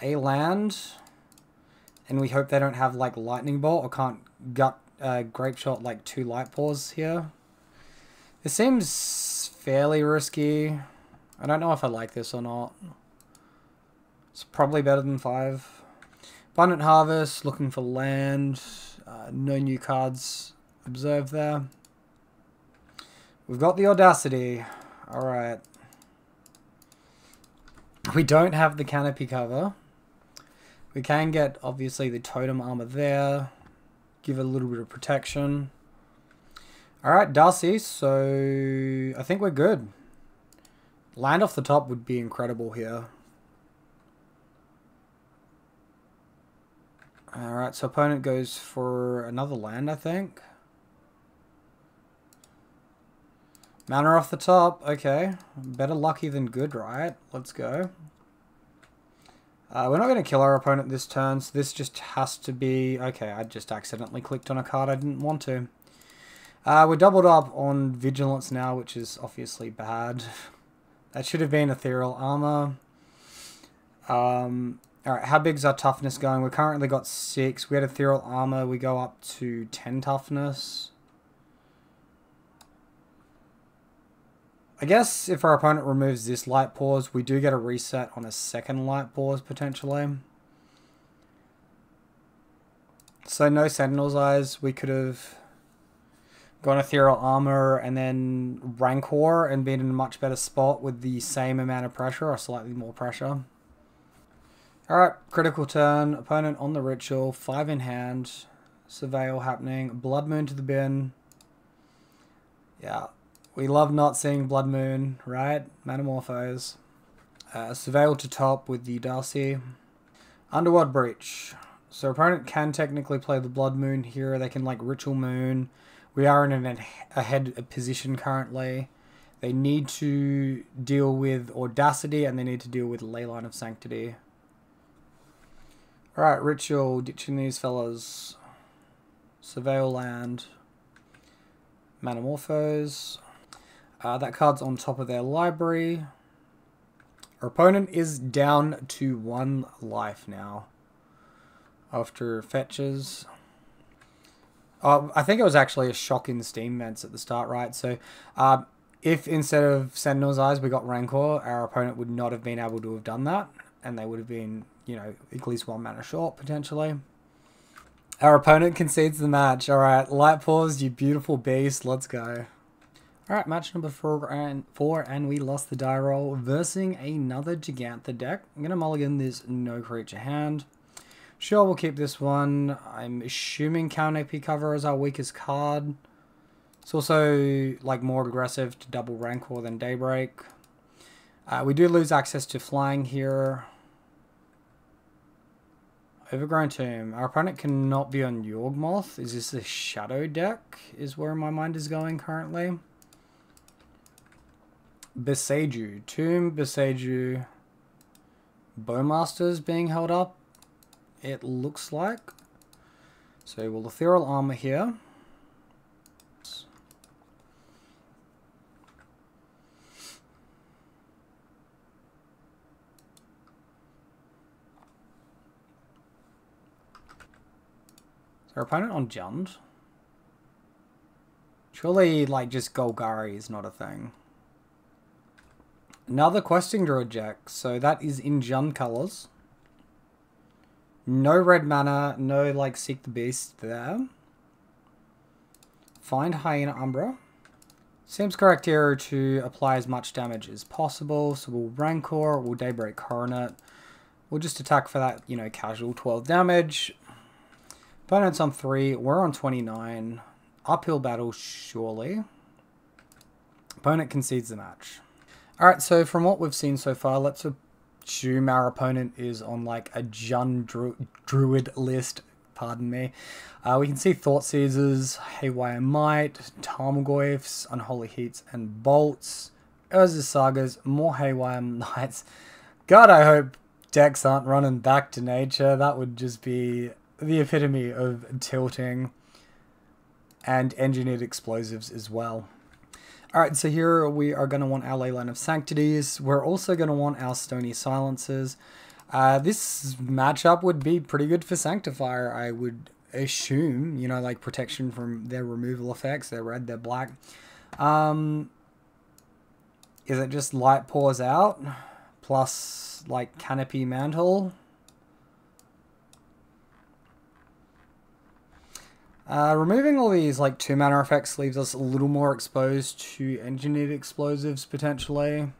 a land. And we hope they don't have like Lightning Bolt or can't gut Grape Shot like 2 Light Paws here. This seems fairly risky. I don't know if I like this or not. It's probably better than 5. Abundant Harvest, looking for land. No new cards observed there. We've got the Audacity. Alright. We don't have the Canopy cover. We can get, obviously, the Totem Armor there. Give it a little bit of protection. Alright, Darcy, so I think we're good. Land off the top would be incredible here. Alright, so opponent goes for another land, I think. Mana off the top, okay. Better lucky than good, right? Let's go. We're not going to kill our opponent this turn, so this just has to be... Okay, I just accidentally clicked on a card I didn't want to. We're doubled up on Vigilance now, which is obviously bad. That should have been Ethereal Armor. Alright, how big is our toughness going? We've currently got 6. We had ethereal armor. We go up to 10 toughness. I guess if our opponent removes this light pause, we do get a reset on a second light pause potentially. So no Sentinel's Eyes. We could have gone ethereal armor and then Rancor and been in a much better spot with the same amount of pressure or slightly more pressure. Alright, critical turn. Opponent on the ritual. 5 in hand. Surveil happening. Blood Moon to the bin. Yeah. We love not seeing Blood Moon, right? Metamorphose. Surveil to top with the Darcy. Underworld Breach. So opponent can technically play the Blood Moon here. They can like Ritual Moon. We are in an ahead position currently. They need to deal with Audacity and they need to deal with Leyline of Sanctity. Alright, Ritual, ditching these fellas. Surveil land. Metamorphose. That card's on top of their library. Our opponent is down to 1 life now. After fetches. I think it was actually a shock in Steam vents at the start, right? So, if instead of Sentinel's Eyes we got Rancor, our opponent would not have been able to have done that. And they would have been, you know, at least 1 mana short, potentially. Our opponent concedes the match. Alright, light pause, you beautiful beast. Let's go. Alright, match number 4 and we lost the die roll. Versing another Gigantha deck. I'm going to mulligan this no creature hand. Sure, we'll keep this one. I'm assuming Canopy cover is our weakest card. It's also like more aggressive to double Rancor than Daybreak. We do lose access to flying here. Overgrown Tomb. Our opponent cannot be on Yawgmoth. Is this a shadow deck? Is where my mind is going currently. Beseiju. Tomb, Beseiju. Bowmaster's being held up. It looks like. So we'll ethereal armor here. Our opponent on Jund. Surely, like, just Golgari is not a thing. Another Questing Druid deck. So that is in Jund colors. No red mana, no, like, Seek the Beast there. Find Hyena Umbra. Seems correct here to apply as much damage as possible. So we'll Rancor, we'll Daybreak Coronet. We'll just attack for that, you know, casual 12 damage. Opponent's on 3, we're on 29. Uphill battle, surely. Opponent concedes the match. Alright, so from what we've seen so far, let's assume our opponent is on like a Jund Druid list, pardon me. We can see Thoughtseizers, Haywire Might, Tarmogoyfs, Unholy Heats, and Bolts. Urza Sagas, more Haywire Mights. God, I hope decks aren't running back to nature. That would just be the epitome of tilting. And engineered explosives as well. Alright, so here we are going to want our Leyline of Sanctities. We're also going to want our Stony Silences. This matchup would be pretty good for Sanctifier, I would assume. You know, like protection from their removal effects. They're red, they're black. Is it just Light Pours out? Plus, like, Canopy Mantle? Removing all these like 2 mana effects leaves us a little more exposed to engineered explosives potentially.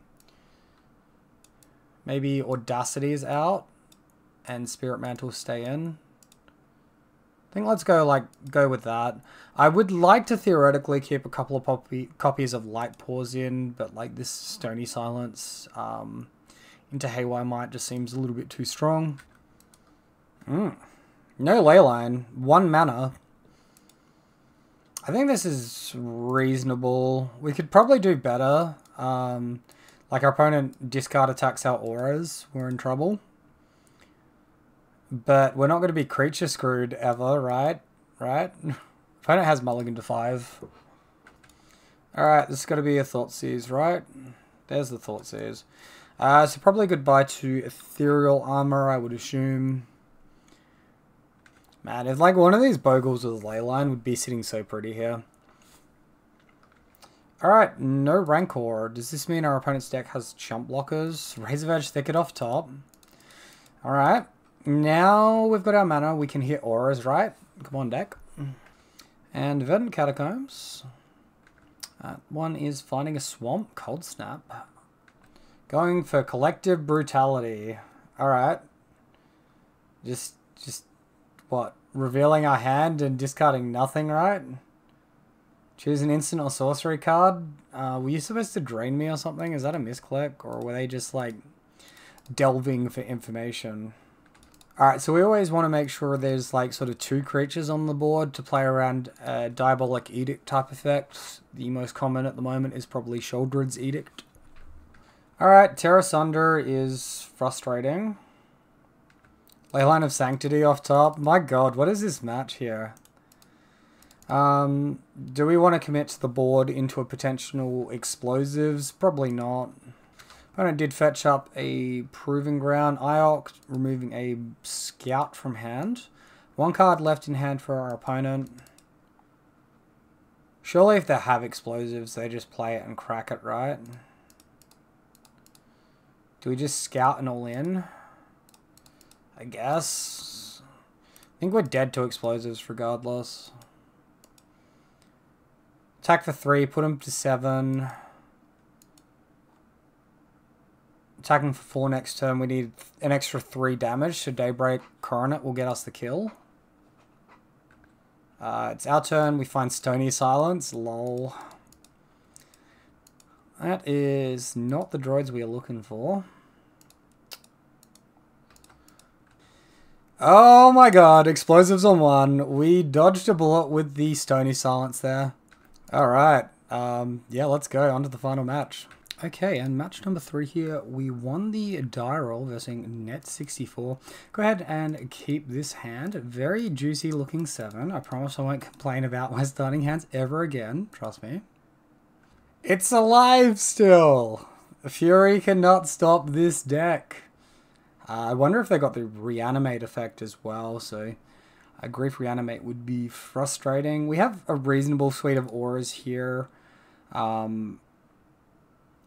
Maybe Audacity is out and Spirit Mantle stay in. I think let's go with that. I would like to theoretically keep a couple of copies of Light Pours in, but like this Stony Silence into Haywire Might just seems a little bit too strong. No Leyline, 1 mana. I think this is reasonable. We could probably do better. Like our opponent discard attacks our auras. We're in trouble. But we're not going to be creature screwed ever, right? Right? Opponent has mulligan to 5. Alright, this is going to be a Thoughtseize, right? There's the Thoughtseize. So probably goodbye to Ethereal Armor, I would assume. Man, if like one of these Bogles with Leyline would be sitting so pretty here. Alright, no Rancor. Does this mean our opponent's deck has chump blockers? Razor Edge Thicket off top. Alright, now we've got our mana. We can hit auras, right? Come on, deck. And Verdant Catacombs. One is finding a swamp. Cold Snap. Going for Collective Brutality. Alright. Just what? Revealing our hand and discarding nothing, right? Choose an instant or sorcery card. Were you supposed to drain me or something? Is that a misclick? Or were they just like delving for information? Alright, so we always want to make sure there's like sort of 2 creatures on the board to play around Diabolic Edict type effects. The most common at the moment is probably Sheoldred's Edict. Alright, Terra Sunder is frustrating. Leyline of Sanctity off top. My god, what is this match here? Do we want to commit to the board into a potential explosives? Probably not. Opponent did fetch up a Proving Ground. Ioc, removing a Scout from hand. 1 card left in hand for our opponent. Surely if they have explosives, they just play it and crack it, right? Do we just Scout and all in? I guess. I think we're dead to explosives regardless. Attack for 3, put him to 7. Attacking for 4 next turn, we need an extra 3 damage, so Daybreak Coronet will get us the kill. It's our turn, we find Stony Silence, lol. That is not the droids we are looking for. Oh my god, explosives on 1. We dodged a bullet with the Stony Silence there. Alright, yeah, let's go on to the final match. Okay, and match number 3 here, we won the die roll versus Net64. Go ahead and keep this hand. Very juicy looking 7. I promise I won't complain about my starting hands ever again, trust me. It's alive still! Fury cannot stop this deck. I wonder if they got the Reanimate effect as well, so a Grief Reanimate would be frustrating. We have a reasonable suite of auras here.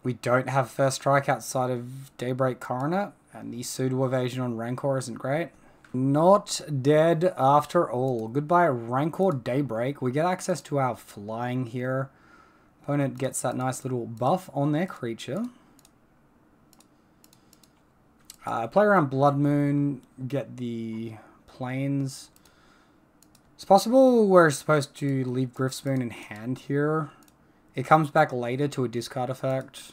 We don't have First Strike outside of Daybreak Coronet, and the Pseudo Evasion on Rancor isn't great. Not dead after all. Goodbye Rancor Daybreak. We get access to our flying here. Opponent gets that nice little buff on their creature. Play around Blood Moon, get the planes. It's possible we're supposed to leave Griftspoon in hand here. It comes back later to a discard effect.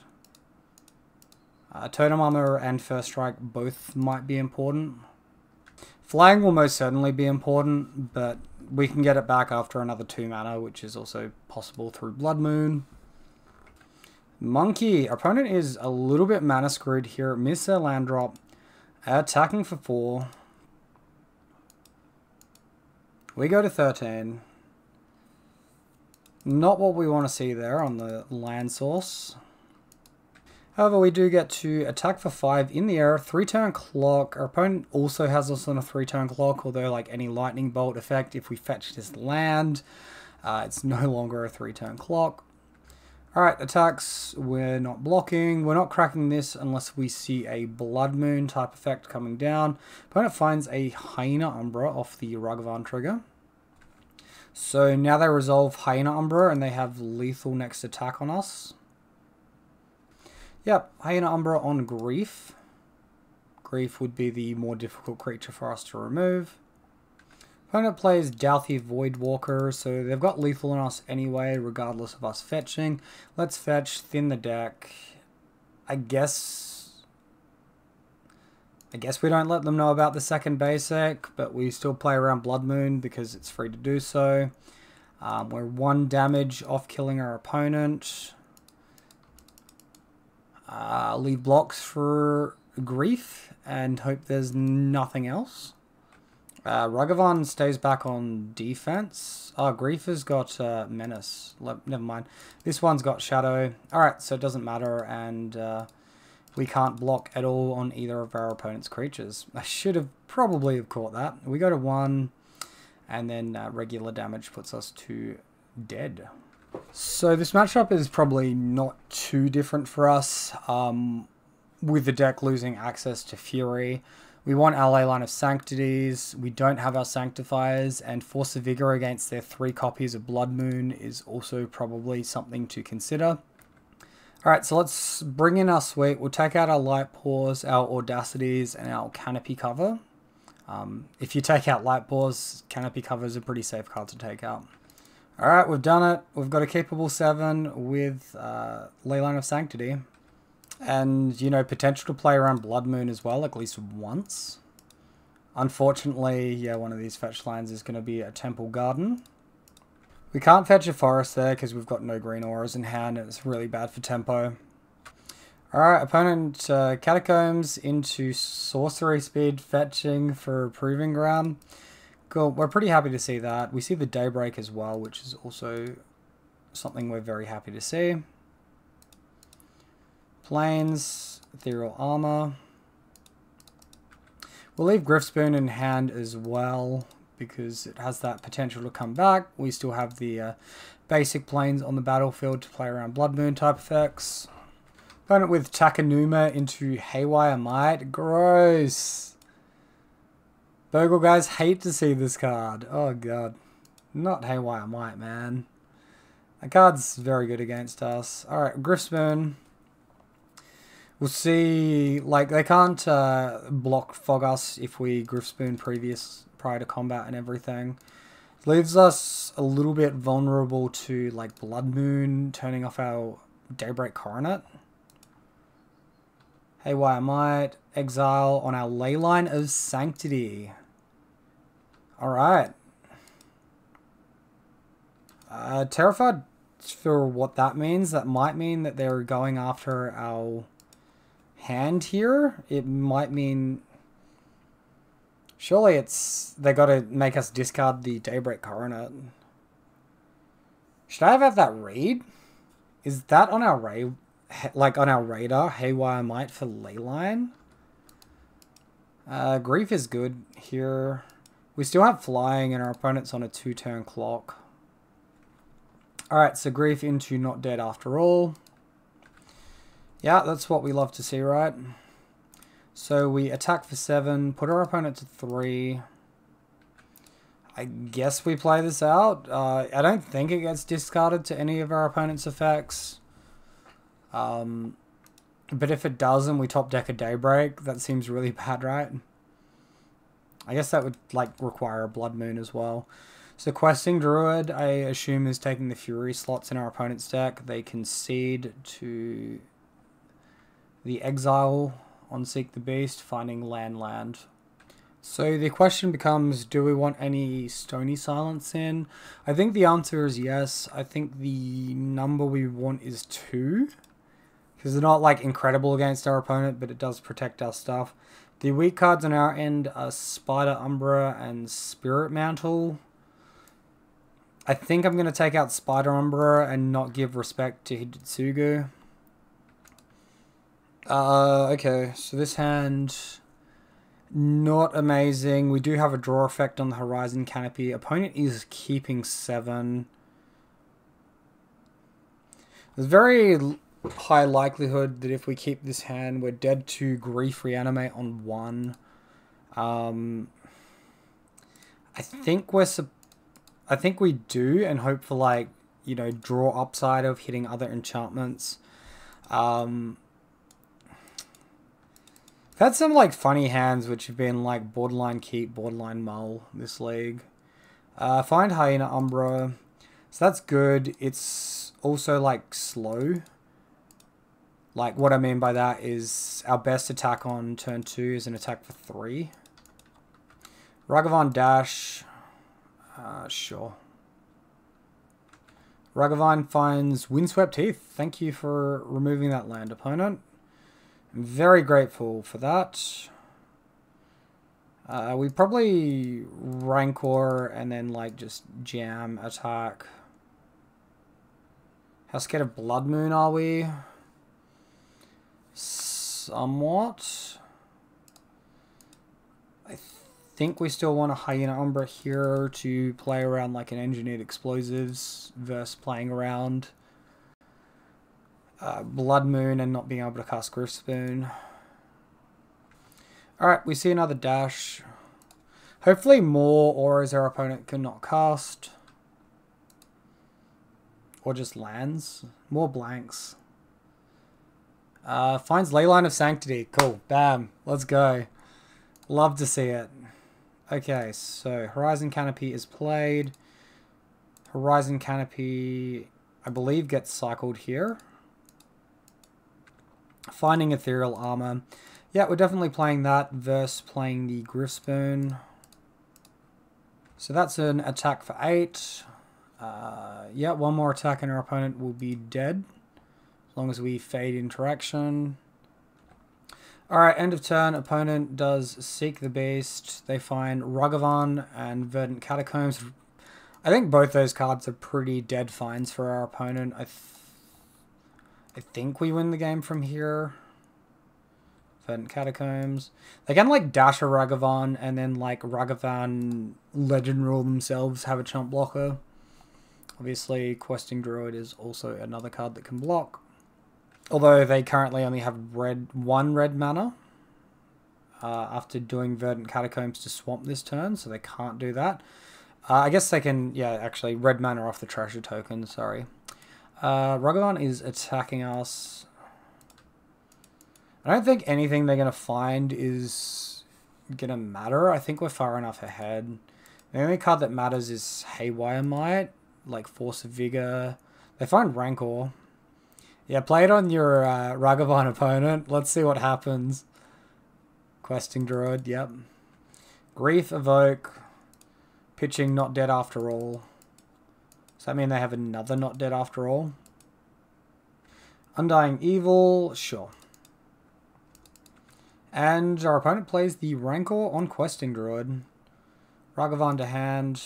Totem Armor and First Strike both might be important. Flying will most certainly be important, but we can get it back after another 2 mana, which is also possible through Blood Moon. Monkey. Our opponent is a little bit mana screwed here. Miss their land drop. Attacking for 4. We go to 13. Not what we want to see there on the land source. However, we do get to attack for 5 in the air. 3-turn clock. Our opponent also has us on a 3-turn clock, although like any lightning bolt effect, if we fetch this land, it's no longer a 3-turn clock. Alright, attacks, we're not blocking, we're not cracking this unless we see a Blood Moon type effect coming down. Opponent finds a Hyena Umbra off the Ragavan trigger. So now they resolve Hyena Umbra and they have lethal next attack on us. Yep, Hyena Umbra on Grief. Grief would be the more difficult creature for us to remove. Opponent plays Douthie Voidwalker, so they've got lethal on us anyway, regardless of us fetching. Let's fetch, thin the deck. I guess we don't let them know about the second basic, but we still play around Blood Moon because it's free to do so. We're 1 damage off killing our opponent. Leave blocks for Grief and hope there's nothing else. Ragavan stays back on defense. Oh, Grief has got Menace. Never mind. This one's got Shadow. Alright, so it doesn't matter. And we can't block at all on either of our opponent's creatures. I should have probably have caught that. We go to 1, and then regular damage puts us to dead. So this matchup is probably not too different for us, with the deck losing access to Fury. We want our Leyline of Sanctities, we don't have our Sanctifiers, and Force of Vigor against their 3 copies of Blood Moon is also probably something to consider. Alright, so let's bring in our suite. We'll take out our Light Pores, our Audacities, and our Canopy cover. If you take out Light Pores, Canopy cover is a pretty safe card to take out. Alright, we've done it. We've got a keepable 7 with Leyline of Sanctity. And, you know, potential to play around Blood Moon as well, at least once. Unfortunately, yeah, one of these fetch lines is going to be a Temple Garden. We can't fetch a Forest there because we've got no green auras in hand and it's really bad for tempo. Alright, opponent Catacombs into Sorcery Speed fetching for Proving Ground. Cool, we're pretty happy to see that. We see the Daybreak as well, which is also something we're very happy to see. Plains, Ethereal Armor. We'll leave Griffspoon in hand as well, because it has that potential to come back. We still have the basic planes on the battlefield to play around Blood Moon type effects. Opponent with Takenuma into Haywire Might. Gross. Bogle guys hate to see this card. Oh god. Not Haywire Might, man. That card's very good against us. Alright, Griffspoon. We'll see, like, they can't block Fog us if we Griffspoon prior to combat and everything. Leaves us a little bit vulnerable to, like, Blood Moon turning off our Daybreak Coronet. Haywire Might, exile on our Leyline of Sanctity. Alright. Terrified for what that means. That might mean that they're going after our hand here. It might mean... Surely it's... They gotta make us discard the Daybreak Coronet. Should I have that read? Is that on our on our radar? Haywire Might for Leyline? Grief is good here. We still have flying and our opponent's on a 2-turn clock. Alright, so Grief into Not Dead After All. Yeah, that's what we love to see, right? So we attack for 7, put our opponent to 3. I guess we play this out. I don't think it gets discarded to any of our opponent's effects. But if it does and we top deck a Daybreak, that seems really bad, right? I guess that would, like, require a Blood Moon as well. So Questing Druid, I assume, is taking the Fury slots in our opponent's deck. They concede to the Exile on Seek the Beast, finding land. So the question becomes, do we want any Stony Silence in? I think the answer is yes. I think the number we want is 2. Because they're not, like, incredible against our opponent, but it does protect our stuff. The weak cards on our end are Spider Umbra and Spirit Mantle. I think I'm going to take out Spider Umbra and not give respect to Hidetsugu. Okay, so this hand, not amazing. We do have a draw effect on the Horizon Canopy. Opponent is keeping 7. There's very high likelihood that if we keep this hand, we're dead to Grief Reanimate on 1. I think we do, and hope for, like, you know, draw upside of hitting other enchantments. I've had some, like, funny hands which have been, like, borderline keep, borderline mull this league. Find Hyena Umbra. So that's good. It's also, like, slow. Like, what I mean by that is our best attack on turn 2 is an attack for 3. Ragavan Dash. Sure. Ragavan finds Windswept Heath. Thank you for removing that land, opponent. I'm very grateful for that. We probably Rancor and then, like, just jam attack. How scared of Blood Moon are we? somewhat. I think we still want a Hyena Umbra here to play around like an Engineered Explosives versus playing around Blood Moon and not being able to cast Griffspoon. Alright, we see another dash. Hopefully more auras our opponent cannot cast. Or just lands. More blanks. Finds Leyline of Sanctity. Cool. Bam. Let's go. Love to see it. Okay, so Horizon Canopy is played. Horizon Canopy, I believe, gets cycled here. Finding Ethereal Armor. Yeah, we're definitely playing that versus playing the Griffspoon. So that's an attack for 8. Yeah, one more attack and our opponent will be dead. As long as we fade interaction. Alright, end of turn. Opponent does Seek the Beast. They find Ragavan and Verdant Catacombs. I think both those cards are pretty dead finds for our opponent. I think we win the game from here. Verdant Catacombs. They can like dash a Ragavan and then like Ragavan Legend Rule themselves have a chump blocker. Obviously, Questing Druid is also another card that can block. Although they currently only have one red mana after doing Verdant Catacombs to swamp this turn, so they can't do that. I guess they can, yeah, actually, red mana off the treasure token, sorry. Ragavan is attacking us. I don't think anything they're going to find is going to matter. I think we're far enough ahead. The only card that matters is Haywire Might, like Force of Vigor. They find Rancor. Yeah, play it on your Ragavan opponent. Let's see what happens. Questing Druid, yep. Grief Evoke. Pitching Not Dead After All. Does that mean they have another Not Dead After All? Undying Evil, sure. And our opponent plays the Rancor on Questing Druid. Ragavan to hand.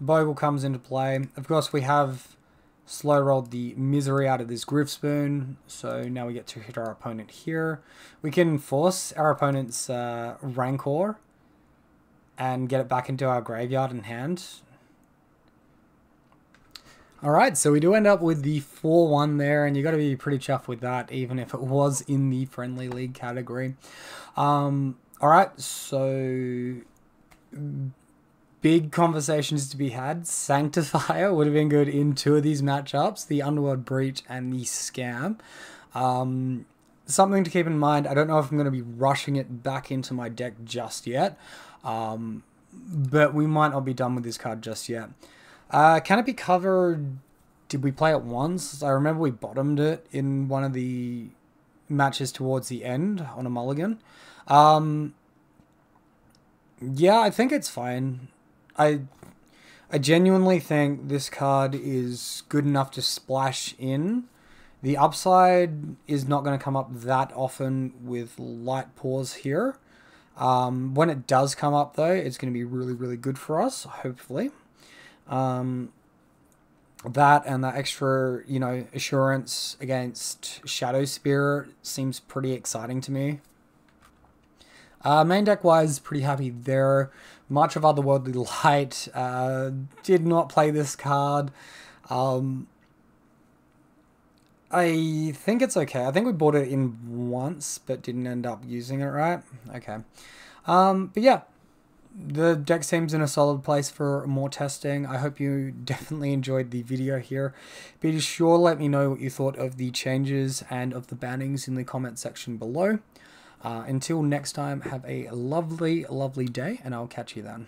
Bogle comes into play. Of course, we have slow rolled the misery out of this Griffspoon, so now we get to hit our opponent here. We can force our opponent's Rancor and get it back into our graveyard and hand. Alright, so we do end up with the 4-1 there, and you got to be pretty chuffed with that, even if it was in the Friendly League category. Alright, so big conversations to be had. Sanctifier would have been good in 2 of these matchups, the Underworld Breach and the Scam. Something to keep in mind, I don't know if I'm going to be rushing it back into my deck just yet, but we might not be done with this card just yet. Canopy Cover, did we play it once? I remember we bottomed it in one of the matches towards the end on a mulligan. Yeah, I think it's fine. I genuinely think this card is good enough to splash in. The upside is not going to come up that often with Light Pause here. When it does come up, though, it's going to be really, really good for us, hopefully. That and that extra, you know, assurance against Shadow Spear seems pretty exciting to me. Main deck-wise, pretty happy there. March of Otherworldly Light. Did not play this card. I think it's okay. I think we bought it in once, but didn't end up using it, right? Okay. But yeah, the deck seems in a solid place for more testing. I hope you definitely enjoyed the video here. Be sure to let me know what you thought of the changes and of the bannings in the comment section below. Until next time, have a lovely, lovely day, and I'll catch you then.